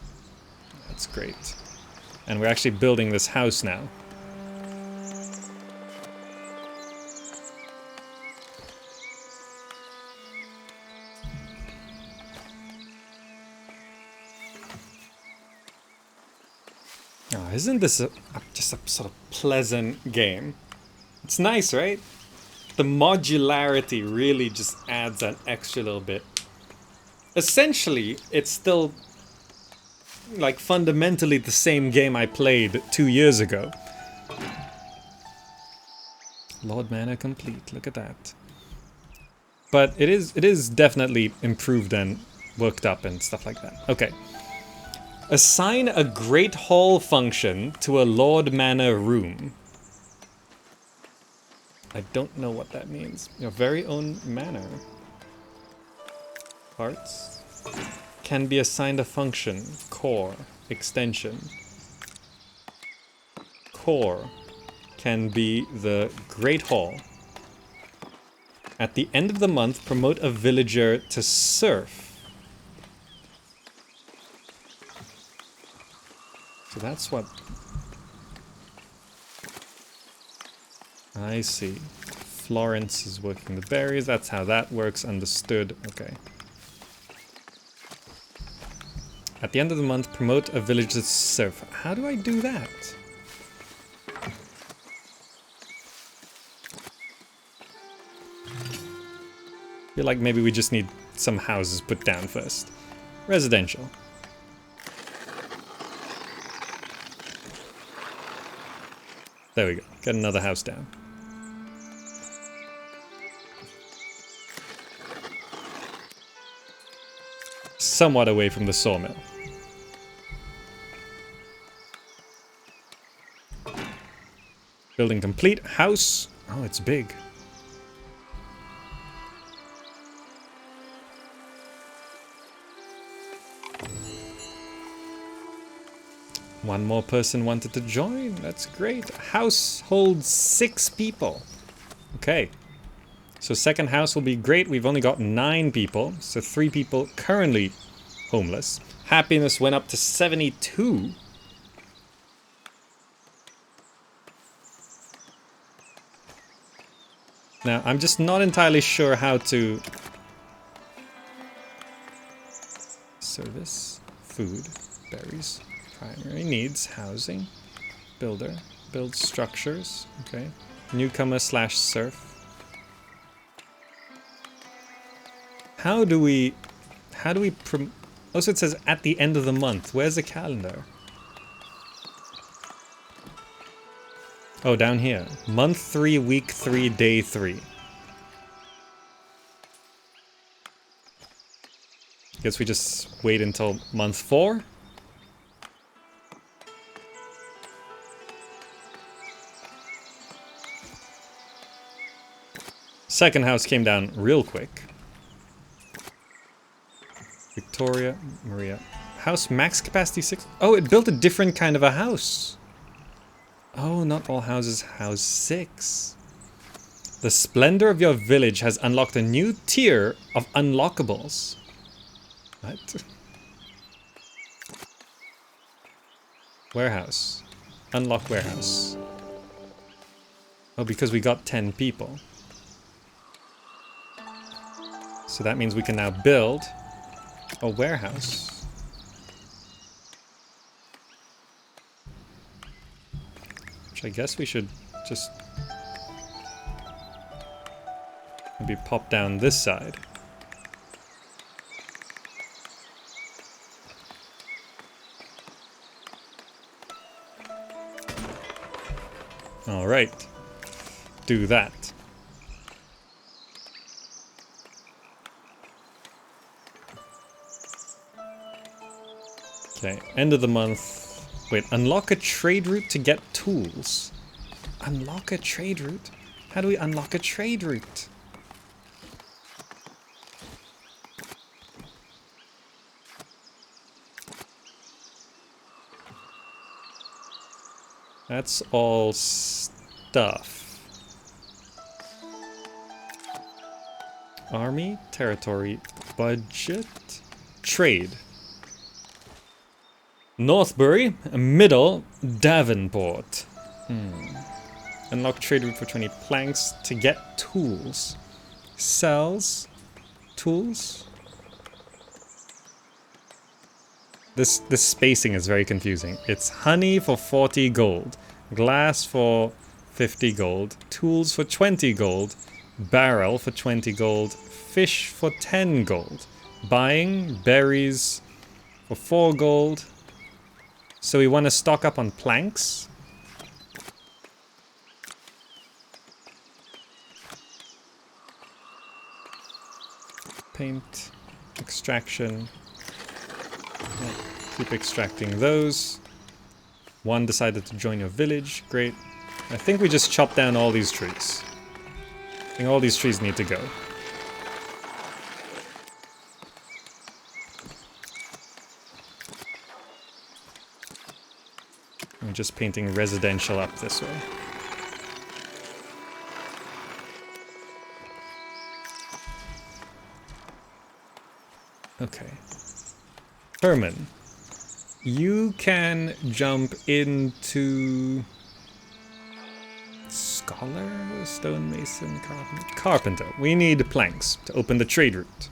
That's great. And we're actually building this house now. Oh, isn't this just a sort of pleasant game? It's nice, right? The modularity really just adds an extra little bit. Essentially, it's still like fundamentally the same game I played 2 years ago. Lord Manor complete, look at that. But it is definitely improved and worked up and stuff like that. Okay. Assign a Great Hall function to a Lord Manor room. I don't know what that means. Your very own manor. Parts. Can be assigned a function. Core. Extension. Core can be the Great Hall. At the end of the month, promote a villager to serf. So that's what... I see. Florence is working the berries. That's how that works. Understood. Okay. At the end of the month, promote a villager to serf. How do I do that? I feel like maybe we just need some houses put down first. Residential. There we go. Get another house down. Somewhat away from the sawmill. Building complete. House. Oh, it's big. One more person wanted to join. That's great. House holds 6 people. Okay. So second house will be great. We've only got 9 people. So 3 people currently homeless. Happiness went up to 72. Now, I'm just not entirely sure how to... Service, food, berries, primary needs, housing, builder, build structures, okay. Newcomer / serf. How do we also it says at the end of the month. Where's the calendar? Oh, down here. Month 3, week 3, day 3. Guess we just wait until month 4. Second house came down real quick. Victoria, Maria. House max capacity 6. Oh, it built a different kind of a house. Oh, not all houses house 6. The splendor of your village has unlocked a new tier of unlockables. What? Warehouse. Unlock warehouse. Oh, because we got 10 people. So that means we can now build a warehouse. Which I guess we should just maybe pop down this side. All right. Do that. Okay, end of the month. Wait, unlock a trade route to get tools. Unlock a trade route? How do we unlock a trade route? That's all stuff. Army, territory, budget, trade. Northbury, middle, Davenport. Unlock trade route for 20 planks to get tools. Sells tools. This spacing is very confusing. It's honey for 40 gold, glass for 50 gold, tools for 20 gold, barrel for 20 gold, fish for 10 gold, buying berries for 4 gold. So we want to stock up on planks. Paint, extraction. Yeah, keep extracting those. One decided to join your village. Great. I think we just chop down all these trees. I think all these trees need to go. I'm just painting residential up this way. Okay. Herman, you can jump into scholar, stonemason, carpenter. We need planks to open the trade route.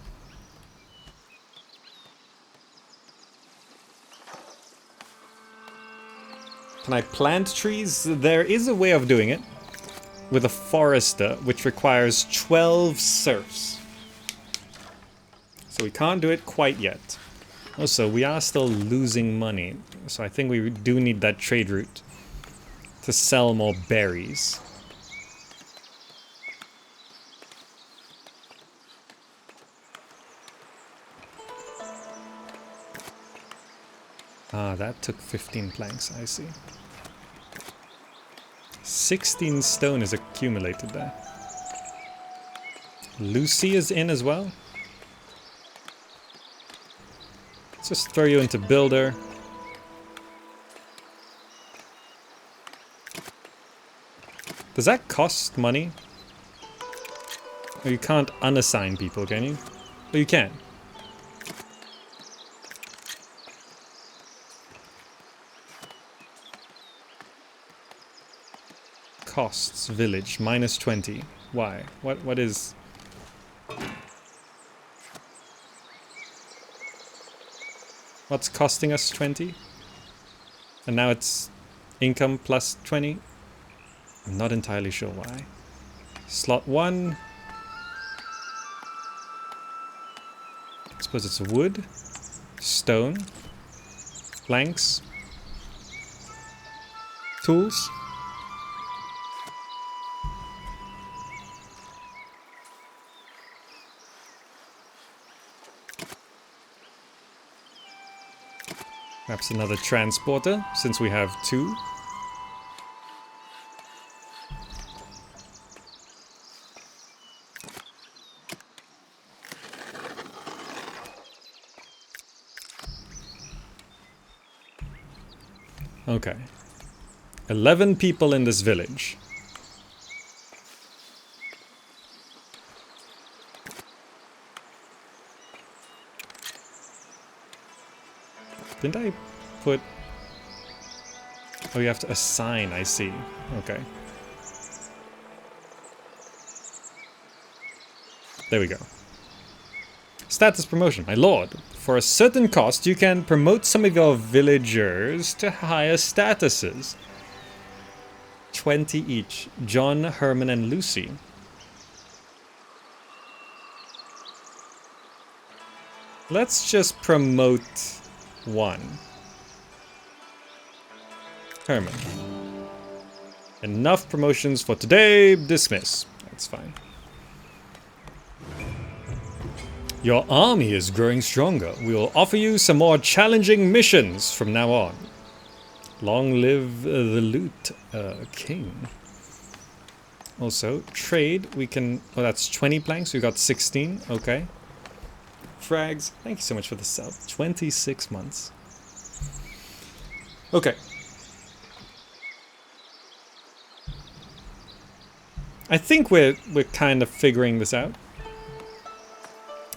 Can I plant trees? There is a way of doing it with a forester, which requires 12 serfs. So we can't do it quite yet. Also, we are still losing money, so I think we do need that trade route to sell more berries. Ah, that took 15 planks, I see. 16 stone is accumulated there. Lucy is in as well. Let's just throw you into builder. Does that cost money? Or you can't unassign people, can you? Oh, you can. Costs village minus 20. Why? What is? What's costing us 20? And now it's income plus 20? I'm not entirely sure why. Slot 1. I suppose it's wood, stone, planks, tools. Perhaps another transporter, since we have 2. Okay. 11 people in this village. Didn't I put... Oh, you have to assign, I see. Okay. There we go. Status promotion, my lord. For a certain cost, you can promote some of your villagers to higher statuses. 20 each. John, Herman, and Lucy. Let's just promote 1. Herman. Enough promotions for today. Dismiss. That's fine. Your army is growing stronger. We will offer you some more challenging missions from now on. Long live the loot, king. Also, trade, we can... Oh, that's 20 planks. We got 16. Okay. Frags, thank you so much for the sub. 26 months. Okay. I think we're kind of figuring this out.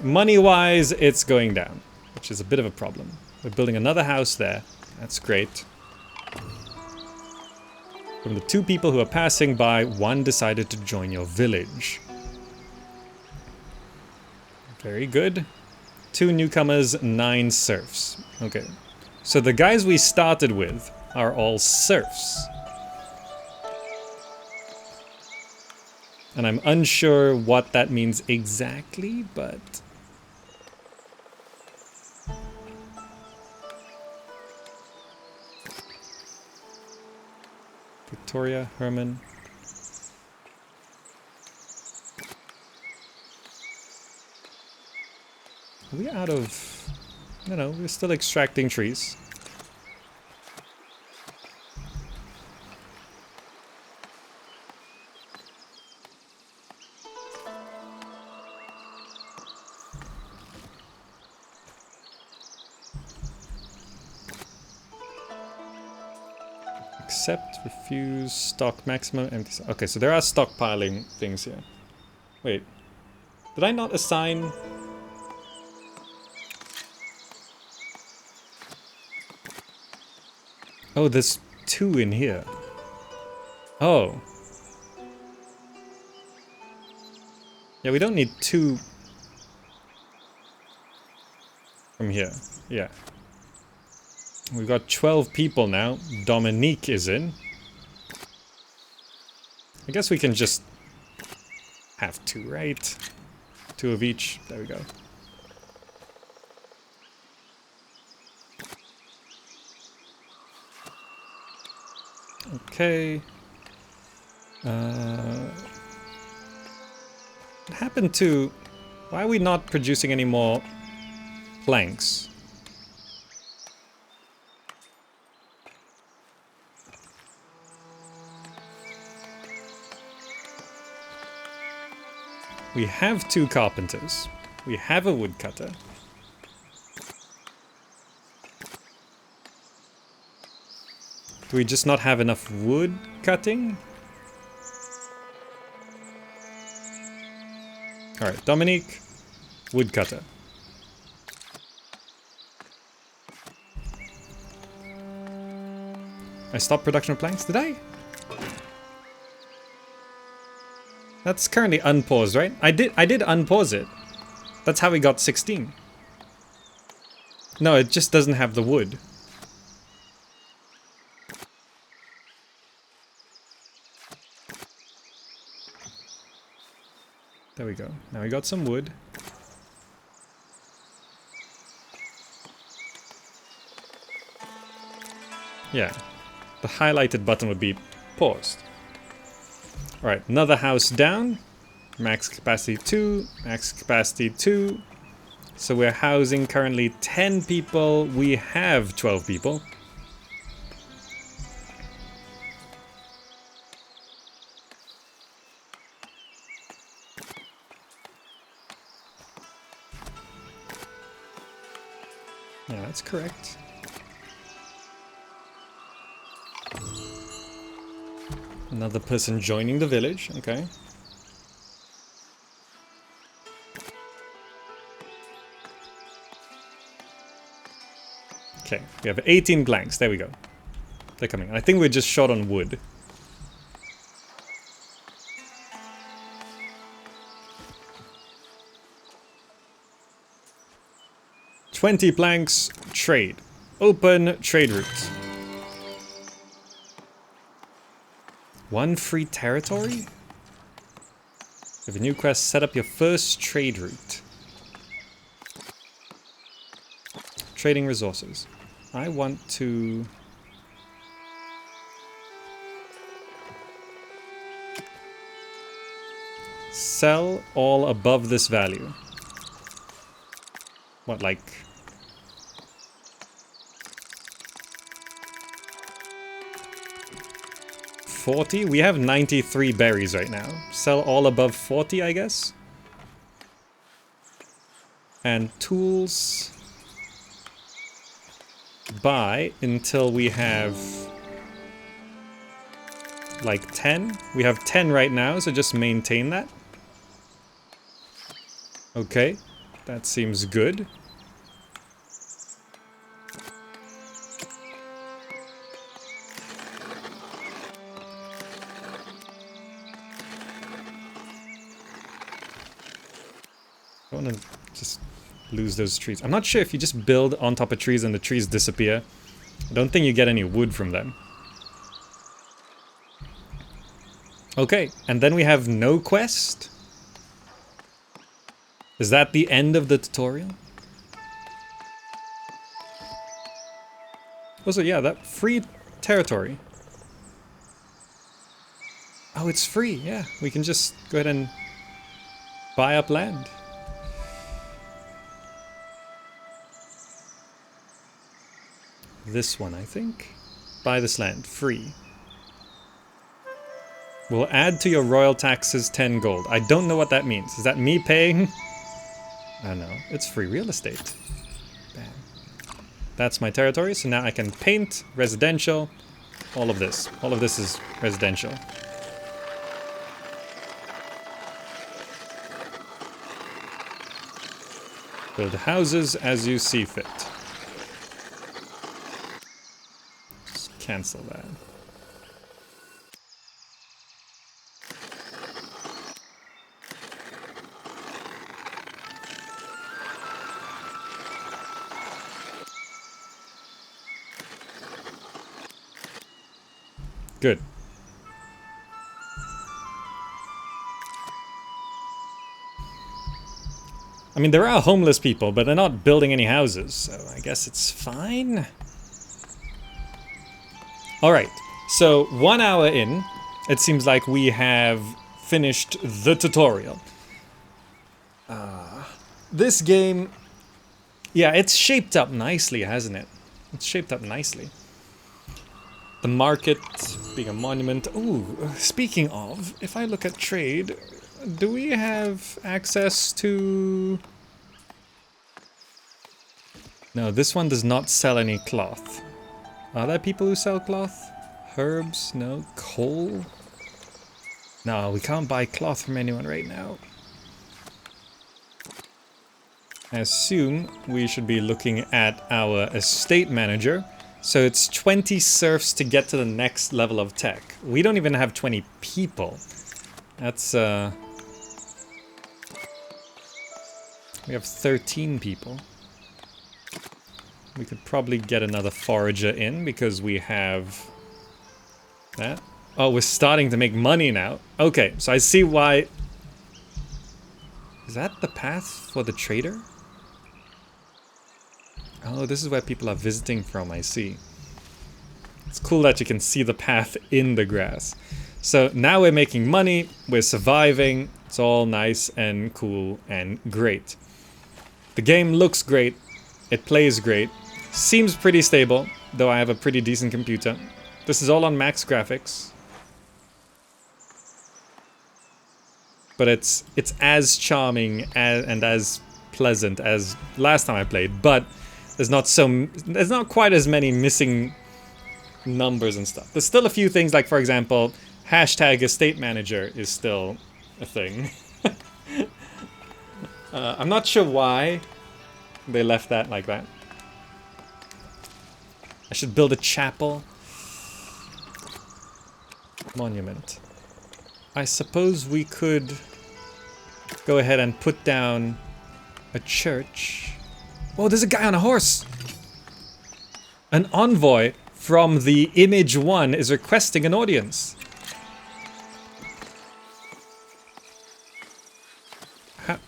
Money-wise, it's going down, which is a bit of a problem. We're building another house there. That's great. From the 2 people who are passing by, 1 decided to join your village. Very good. 2 newcomers, 9 serfs. Okay. So the guys we started with are all serfs. And I'm unsure what that means exactly, but... Victoria, Herman. Are we out of... No, we're still extracting trees. Accept, refuse, stock maximum, empty. Okay, so there are stockpiling things here. Wait, did I not assign? Oh, there's 2 in here. Oh. Yeah, we don't need 2 from here. Yeah. We've got 12 people now. Dominique is in. I guess we can just have 2, right? 2 of each. There we go. Okay. What happened to... Why are we not producing any more planks? We have 2 carpenters. We have a woodcutter. Do we just not have enough wood cutting? Alright, Dominique, woodcutter. I stopped production of planks, did I? That's currently unpaused, right? I did unpause it. That's how we got 16. No, it just doesn't have the wood. There we go. Now we got some wood. Yeah. The highlighted button would be paused. Alright, another house down. Max capacity 2, max capacity 2. So we're housing currently 10 people. We have 12 people. Yeah, that's correct. Another person joining the village, okay. Okay, we have 18 blanks, there we go. They're coming. I think we're just short on wood. "20 planks, trade. Open trade route. 1 free territory? You have a new quest, set up your first trade route. Trading resources. I want to... sell all above this value. what, like... $40? We have 93 berries right now. Sell all above 40, I guess. And tools... buy until we have... like 10. We have 10 right now, so just maintain that. Okay, that seems good. I don't want to just lose those trees. I'm not sure if you just build on top of trees and the trees disappear. I don't think you get any wood from them. Okay, and then we have no quest. Is that the end of the tutorial? Also, yeah, that free territory. Oh, it's free, yeah. We can just go ahead and buy up land. This one, I think. Buy this land, free. We'll add to your royal taxes 10 gold. I don't know what that means. Is that me paying? I don't know. It's free real estate. Bam. That's my territory, so now I can paint, residential, all of this. All of this is residential. Build houses as you see fit. Just cancel that. Good. I mean, there are homeless people, but they're not building any houses, so I guess it's fine. Alright, so 1 hour in, it seems like we have finished the tutorial. This game, yeah, it's shaped up nicely, hasn't it? It's shaped up nicely. The market being a monument. Ooh, speaking of, if I look at trade, do we have access to... No, this one does not sell any cloth. Are there people who sell cloth? Herbs? No. Coal? No, we can't buy cloth from anyone right now. I assume we should be looking at our estate manager. So it's 20 serfs to get to the next level of tech. We don't even have 20 people. That's, we have 13 people. We could probably get another forager in because we have that. Oh, we're starting to make money now. Okay, so I see why... Is that the path for the trader? Oh, this is where people are visiting from, I see. It's cool that you can see the path in the grass. So now we're making money, we're surviving, it's all nice and cool and great. The game looks great, it plays great, seems pretty stable, though I have a pretty decent computer. This is all on max graphics. But it's as charming and as pleasant as last time I played, but there's not quite as many missing numbers and stuff. There's still a few things, like for example, hashtag estate manager is still a thing. I'm not sure why they left that like that. I should build a chapel. Monument. I suppose we could go ahead and put down a church. Oh, there's a guy on a horse! An envoy from the Image 1 is requesting an audience.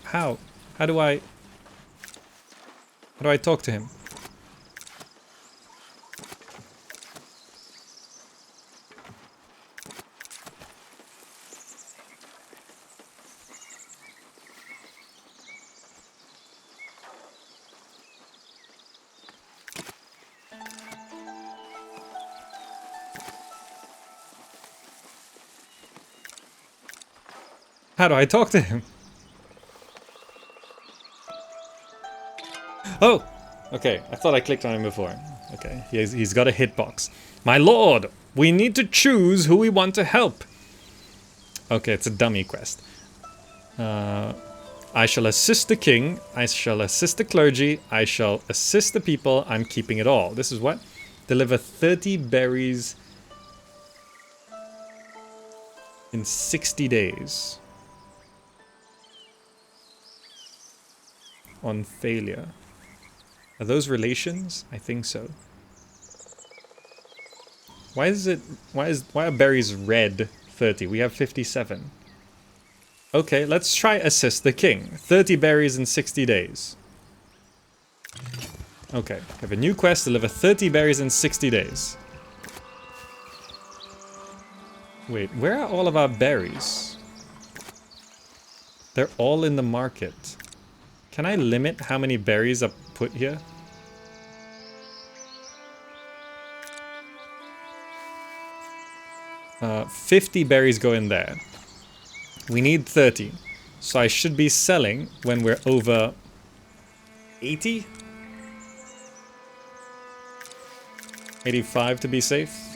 How? How do I talk to him? How do I talk to him? Oh! Okay, I thought I clicked on him before. Okay, he's got a hitbox. My lord, we need to choose who we want to help. Okay, it's a dummy quest. I shall assist the king, I shall assist the clergy, I shall assist the people, I'm keeping it all. This is what? Deliver 30 berries in 60 days. On failure. Are those relations? I think so. Why are berries red 30? We have 57. Okay, let's try assist the king. 30 berries in 60 days. Okay, we have a new quest, deliver 30 berries in 60 days. Wait, where are all of our berries? They're all in the market. Can I limit how many berries are put here? Uh, 50 berries go in there. We need 30. So I should be selling when we're over 80? 85 to be safe.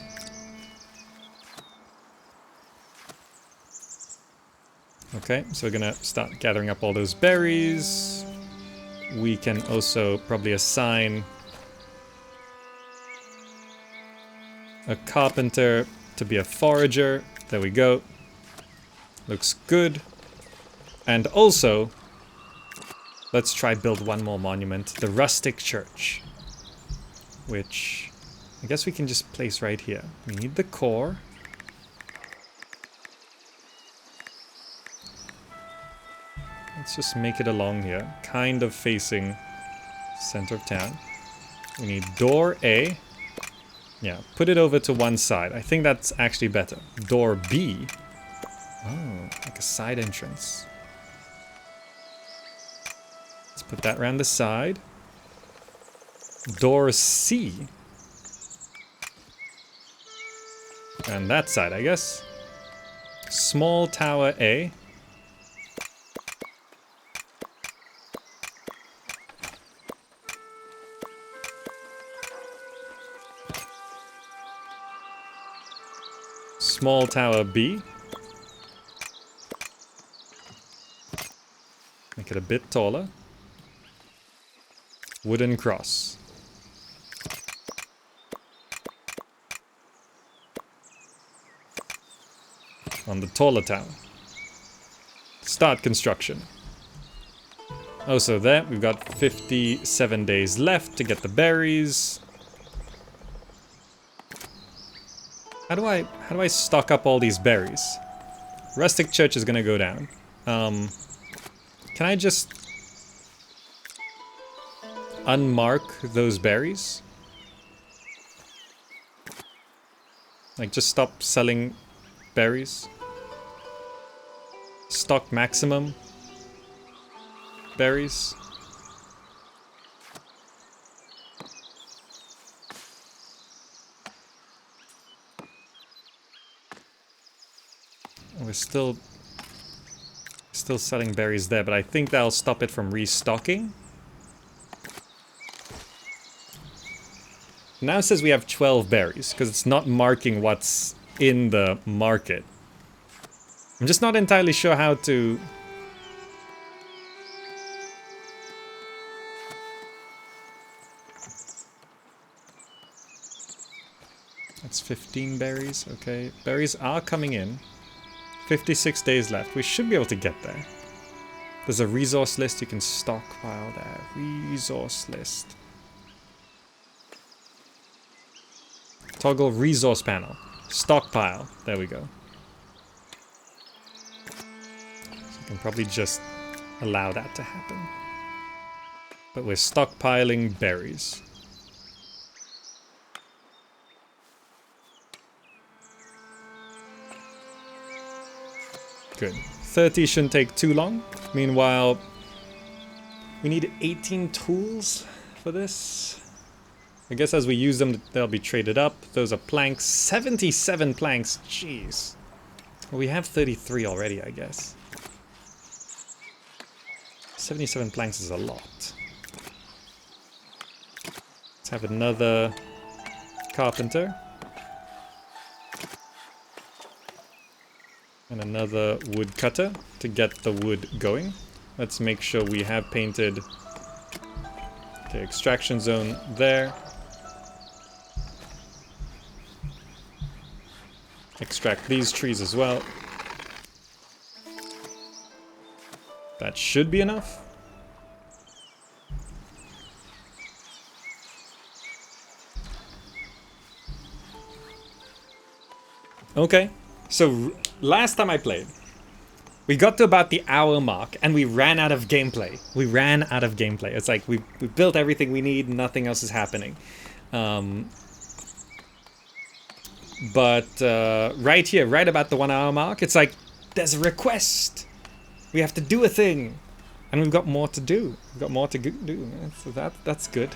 Okay, so we're gonna start gathering up all those berries. We can also probably assign a carpenter to be a forager. There we go. Looks good. And also, let's try build one more monument. The rustic church. Which I guess we can just place right here. We need the core. Let's just make it along here. Kind of facing center of town. We need door A. Yeah, put it over to one side. I think that's actually better. Door B. Oh, like a side entrance. Let's put that around the side. Door C. And that side, I guess. Small tower A. Small tower B. Make it a bit taller. Wooden cross. On the taller tower. Start construction. Oh, so there, we've got 57 days left to get the berries. How do I stock up all these berries? Rustic church is gonna go down. Can I just unmark those berries? Like just stop selling berries? Stock maximum berries? We're still selling berries there, but I think that'll stop it from restocking. Now it says we have 12 berries, because it's not marking what's in the market. I'm just not entirely sure how to... That's 15 berries, okay. Berries are coming in. 56 days left. We should be able to get there. There's a resource list you can stockpile there. Resource list. Toggle resource panel. Stockpile. There we go. So you can probably just allow that to happen. But we're stockpiling berries. Good. 30 shouldn't take too long. Meanwhile, we need 18 tools for this. I guess as we use them, they'll be traded up. Those are planks. 77 planks. Jeez. Well, we have 33 already, I guess. 77 planks is a lot. Let's have another carpenter. And another woodcutter to get the wood going. Let's make sure we have painted. Okay, extraction zone there. Extract these trees as well. That should be enough. Okay, so last time I played, we got to about the hour mark and we ran out of gameplay. It's like we built everything we need, nothing else is happening. But right here, right about the 1 hour mark, it's like there's a request. We have to do a thing. And we've got more to do. We've got more to do. So that's good.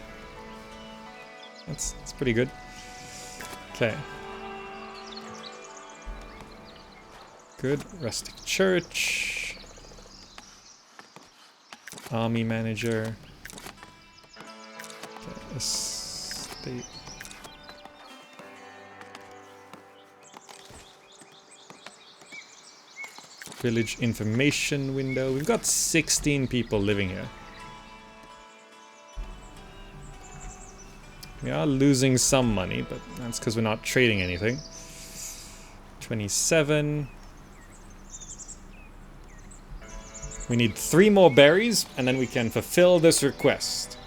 That's pretty good. Okay. Good. Rustic church. Army manager. Okay, estate. Village information window. We've got 16 people living here. We are losing some money, but that's because we're not trading anything. 27. We need 3 more berries, and then we can fulfill this request.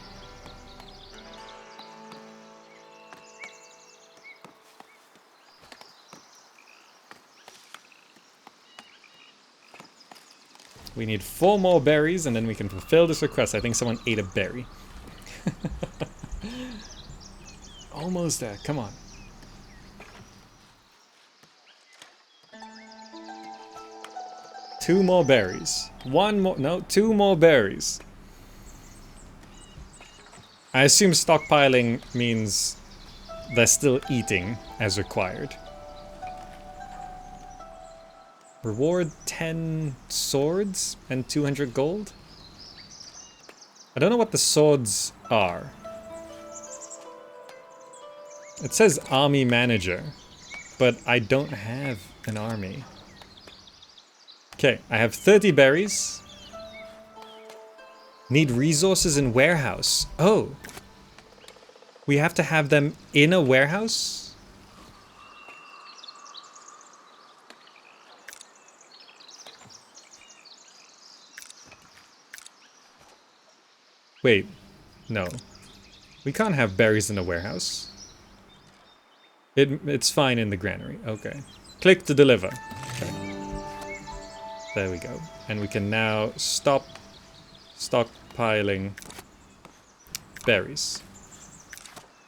We need 4 more berries, and then we can fulfill this request. I think someone ate a berry. Almost there. Come on. Two more berries. One more. No, 2 more berries. I assume stockpiling means they're still eating as required. Reward 10 swords and 200 gold? I don't know what the swords are. It says army manager, but I don't have an army. Okay, I have 30 berries. Need resources in warehouse. Oh. We have to have them in a warehouse? Wait, no. We can't have berries in a warehouse. It's fine in the granary. Okay. Click to deliver. Okay. There we go. And we can now stop stockpiling berries.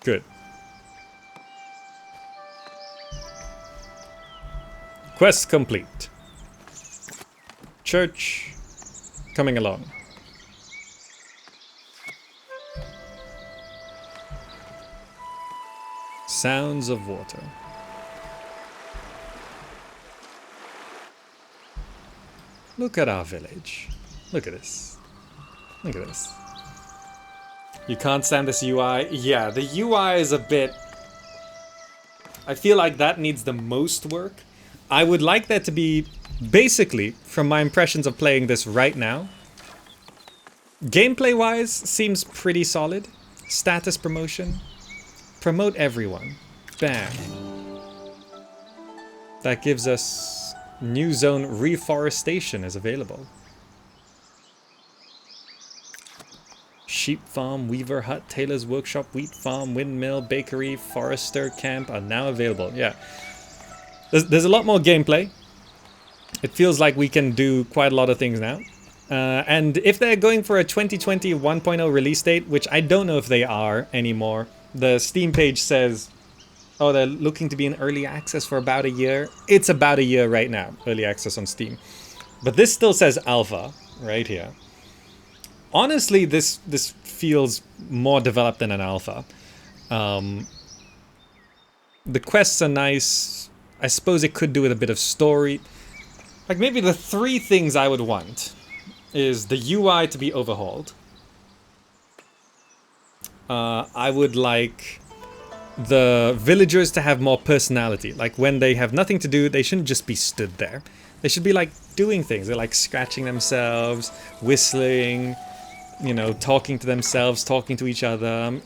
Good. Quest complete. Church coming along. Sounds of water. Look at our village. Look at this. Look at this. You can't stand this UI? Yeah, the UI is a bit... I feel like that needs the most work. I would like that to be, basically, from my impressions of playing this right now, gameplay-wise, seems pretty solid. Status promotion. Promote everyone. Bam. That gives us new zone reforestation is available. Sheep farm, weaver hut, tailor's workshop, wheat farm, windmill, bakery, forester camp are now available. Yeah. There's a lot more gameplay. It feels like we can do quite a lot of things now. And if they're going for a 2020 1.0 release date, which I don't know if they are anymore, the Steam page says, oh, they're looking to be in early access for about a year. It's about a year right now, early access on Steam. But this still says alpha right here. Honestly, this feels more developed than an alpha. The quests are nice. I suppose it could do with a bit of story. Like maybe the 3 things I would want is the UI to be overhauled. I would like the villagers to have more personality. Like when they have nothing to do, they shouldn't just be stood there. They should be like doing things. They're like scratching themselves, whistling, you know, talking to themselves, talking to each other,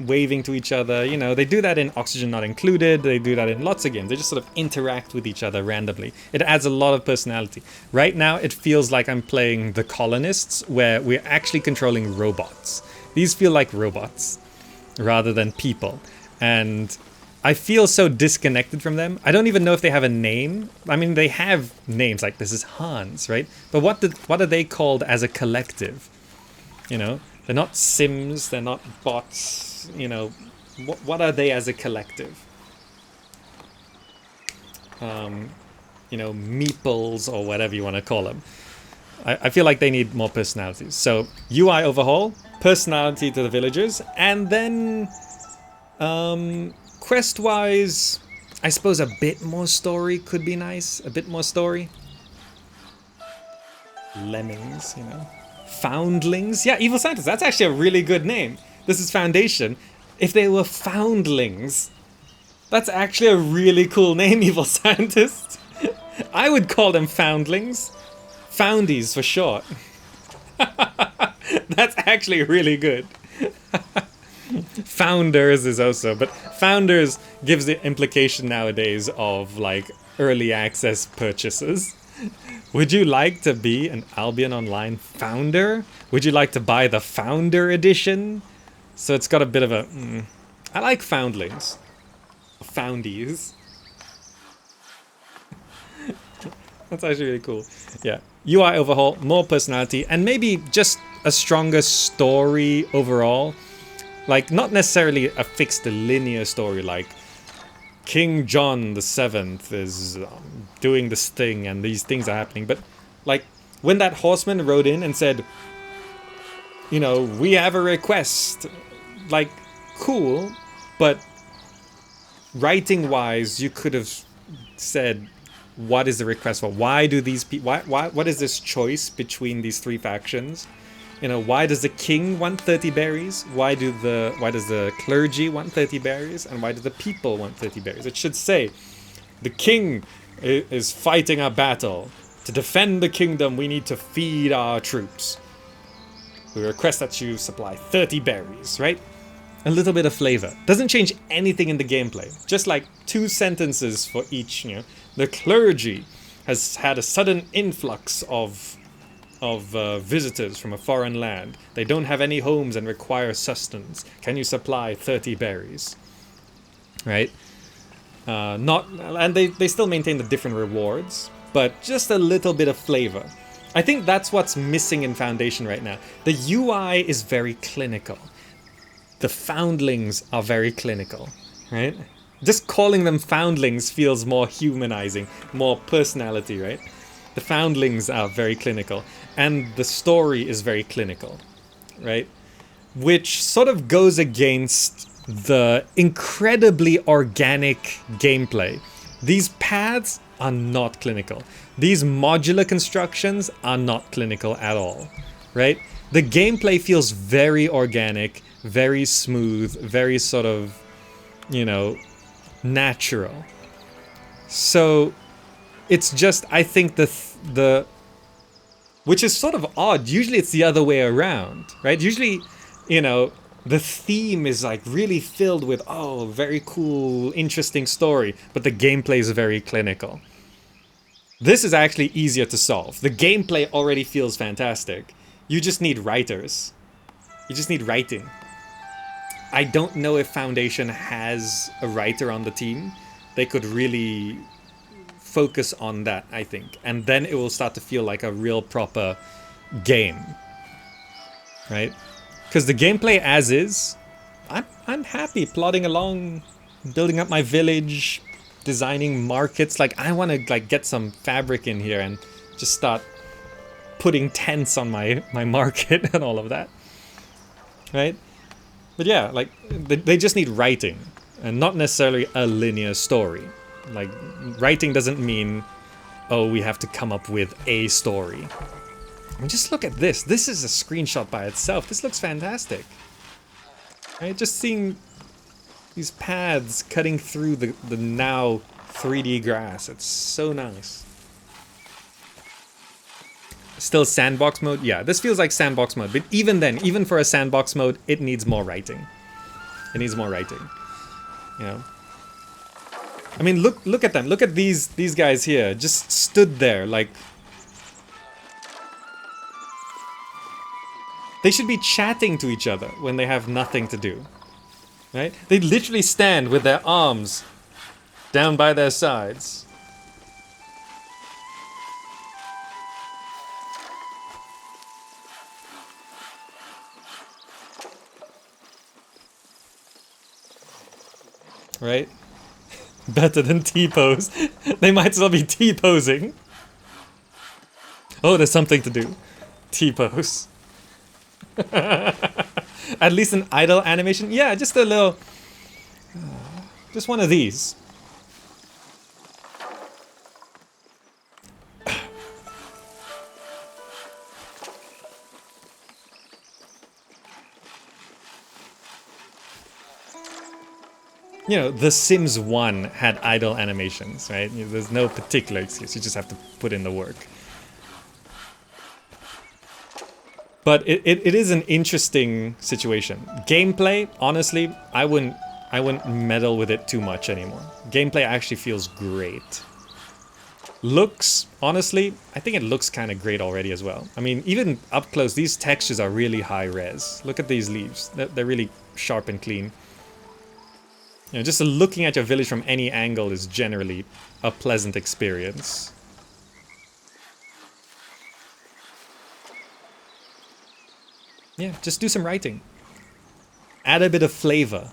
waving to each other. You know, they do that in Oxygen Not Included. They do that in lots of games. They just sort of interact with each other randomly. It adds a lot of personality. Right now, it feels like I'm playing The Colonists, where we're actually controlling robots. These feel like robots rather than people. And I feel so disconnected from them. I don't even know if they have a name. I mean, they have names, like this is Hans, right? But what are they called as a collective? You know, they're not Sims, they're not bots, you know, what are they as a collective? You know, meeples or whatever you want to call them. I feel like they need more personalities. So UI overhaul, personality to the villagers, and then quest-wise, I suppose a bit more story could be nice. A bit more story. Lemmings, you know. Foundlings? Yeah, Evil Scientists. That's actually a really good name. This is Foundation. If they were foundlings, that's actually a really cool name, Evil Scientists. I would call them foundlings. Foundies for short. That's actually really good. Founders is also, but Founders gives the implication nowadays of like early access purchases. Would you like to be an Albion Online founder? Would you like to buy the Founder Edition? So it's got a bit of a... I like foundlings. Foundies. That's actually really cool. Yeah. UI overhaul, more personality, and maybe just a stronger story overall. Like, not necessarily a fixed linear story, like King John the Seventh is doing this thing and these things are happening. But, like, when that horseman rode in and said, you know, we have a request, like, cool, but writing-wise, you could have said, what is the request for? Why do these people... What is this choice between these three factions? You know, why does the king want 30 berries? Why does the clergy want 30 berries? And why do the people want 30 berries? It should say, the king is fighting a battle. To defend the kingdom, we need to feed our troops. We request that you supply 30 berries, right? A little bit of flavor. Doesn't change anything in the gameplay. Just like 2 sentences for each, you know. The clergy has had a sudden influx of visitors from a foreign land. They don't have any homes and require sustenance. Can you supply 30 berries? Right? And they still maintain the different rewards, but just a little bit of flavor. I think that's what's missing in Foundation right now. The UI is very clinical. The foundlings are very clinical, right? Just calling them foundlings feels more humanizing, more personality, right? The foundlings are very clinical, and the story is very clinical, right? Which sort of goes against the incredibly organic gameplay. These paths are not clinical. These modular constructions are not clinical at all, right? The gameplay feels very organic, very smooth, very sort of, you know, natural. So it's just, I think the which is sort of odd. Usually it's the other way around, right? Usually, you know, the theme is like really filled with, oh, very cool, interesting story, but the gameplay is very clinical. This is actually easier to solve. The gameplay already feels fantastic. You just need writers. You just need writing. I don't know if Foundation has a writer on the team. They could really focus on that, I think. And then it will start to feel like a real proper game. Right? Because the gameplay as is, I'm happy plodding along, building up my village, designing markets. Like, I want to like get some fabric in here and just start putting tents on my market and all of that. Right? But yeah, like, they just need writing, and not necessarily a linear story. Like, writing doesn't mean, oh, we have to come up with a story. I mean, just look at this. This is a screenshot by itself. This looks fantastic. Right? Just seeing these paths cutting through the now 3D grass. It's so nice. Still sandbox mode? Yeah, this feels like sandbox mode. But even then, even for a sandbox mode, it needs more writing. It needs more writing. You know? I mean, look at them. Look at these guys here. Just stood there like... They should be chatting to each other when they have nothing to do. Right? They literally stand with their arms down by their sides. Right? Better than T-pose. They might as well be T-posing. Oh, there's something to do. T-pose. At least an idle animation? Yeah, just a little... just one of these. You know, The Sims 1 had idle animations, right? There's no particular excuse, you just have to put in the work. But it is an interesting situation. Gameplay, honestly, I wouldn't meddle with it too much anymore. Gameplay actually feels great. Looks, honestly, I think it looks kind of great already as well. I mean, even up close, these textures are really high res. Look at these leaves. They're really sharp and clean. You know, just looking at your village from any angle is generally a pleasant experience. Yeah, just do some writing. Add a bit of flavor.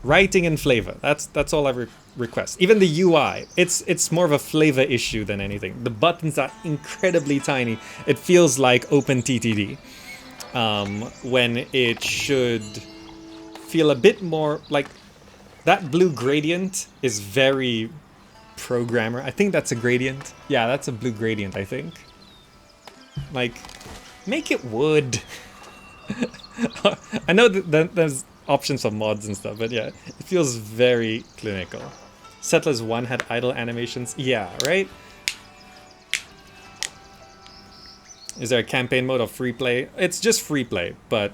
Writing and flavor. That's all I request. Even the UI, it's more of a flavor issue than anything. The buttons are incredibly tiny. It feels like OpenTTD. When it should feel a bit more like... That blue gradient is very programmer. I think that's a gradient. Yeah, that's a blue gradient, I think. Like, make it wood. I know that there's options for mods and stuff, but yeah, it feels very clinical. Settlers 1 had idle animations. Yeah, right? Is there a campaign mode or free play? It's just free play, but...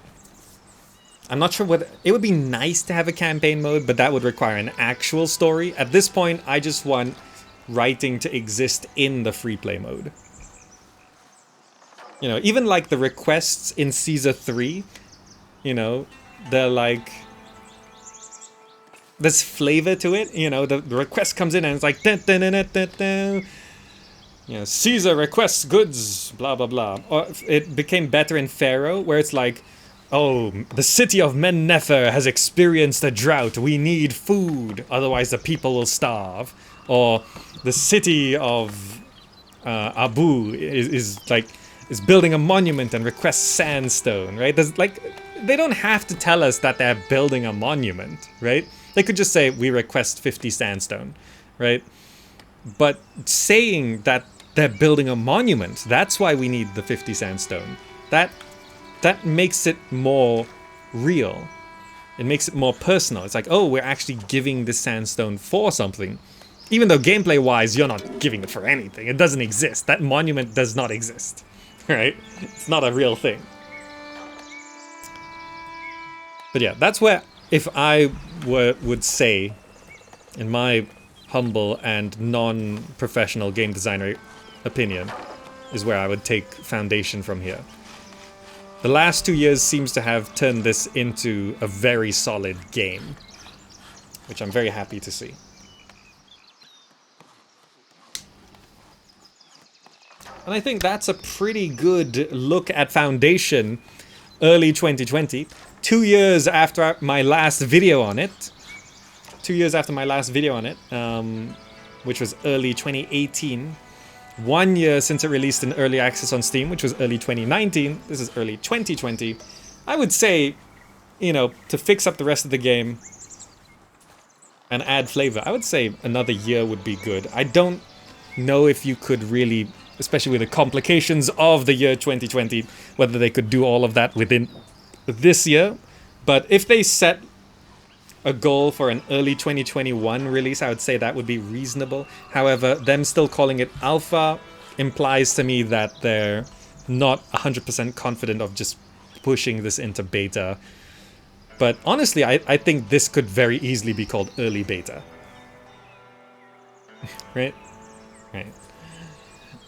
I'm not sure what... It would be nice to have a campaign mode, but that would require an actual story. At this point, I just want writing to exist in the free play mode. You know, even like the requests in Caesar 3, you know, they're like... There's flavor to it, you know, the request comes in and it's like... Dun, dun, dun, dun, dun, dun. You know, Caesar requests goods, blah, blah, blah. Or it became better in Pharaoh, where it's like... Oh, the city of Men Nefer has experienced a drought. We need food, otherwise the people will starve. Or the city of Abu is building a monument and requests sandstone, right? There's like, they don't have to tell us that they're building a monument, right? They could just say we request 50 sandstone, right? But saying that they're building a monument, that's why we need the 50 sandstone. That makes it more real. It makes it more personal. It's like, oh, we're actually giving the sandstone for something. Even though gameplay-wise, you're not giving it for anything. It doesn't exist. That monument does not exist. Right? It's not a real thing. But yeah, that's where, if I would say, in my humble and non-professional game designer opinion, is where I would take Foundation from here. The last 2 years seems to have turned this into a very solid game, which I'm very happy to see. And I think that's a pretty good look at Foundation early 2020. 2 years after my last video on it. 2 years after my last video on it, which was early 2018. 1 year since it released in early access on Steam, which was early 2019. This is early 2020. I would say, you know, to fix up the rest of the game and add flavor, I would say another year would be good. I don't know if you could really especially with the complications of the year 2020, whether they could do all of that within this year. But if they set a goal for an early 2021 release, I would say that would be reasonable. However, them still calling it alpha implies to me that they're not 100% confident of just pushing this into beta. But honestly, I think this could very easily be called early beta. Right? Right.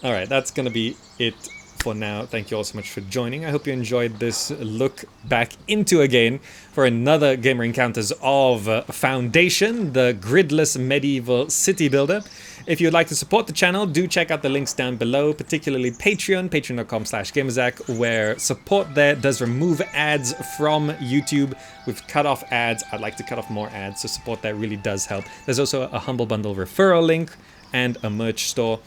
Alright, that's gonna be it for now. Thank you all so much for joining. I hope you enjoyed this look back into a game for another Gamer Encounters of Foundation, the gridless medieval city builder. If you'd like to support the channel, do check out the links down below, particularly Patreon, patreon.com/gamerzak, where support there does remove ads from YouTube. We've cut off ads. I'd like to cut off more ads, so support there really does help. There's also a Humble Bundle referral link and a merch store.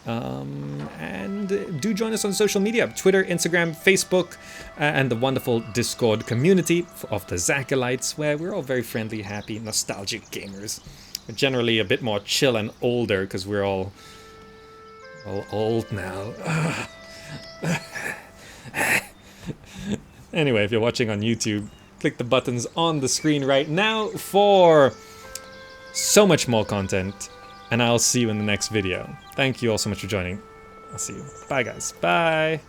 And do join us on social media, Twitter, Instagram, Facebook, and the wonderful Discord community of the Zakalites, where we're all very friendly, happy, nostalgic gamers. We're generally a bit more chill and older because we're all old now. Anyway, if you're watching on YouTube, click the buttons on the screen right now for so much more content. And I'll see you in the next video. Thank you all so much for joining. I'll see you. Bye, guys. Bye.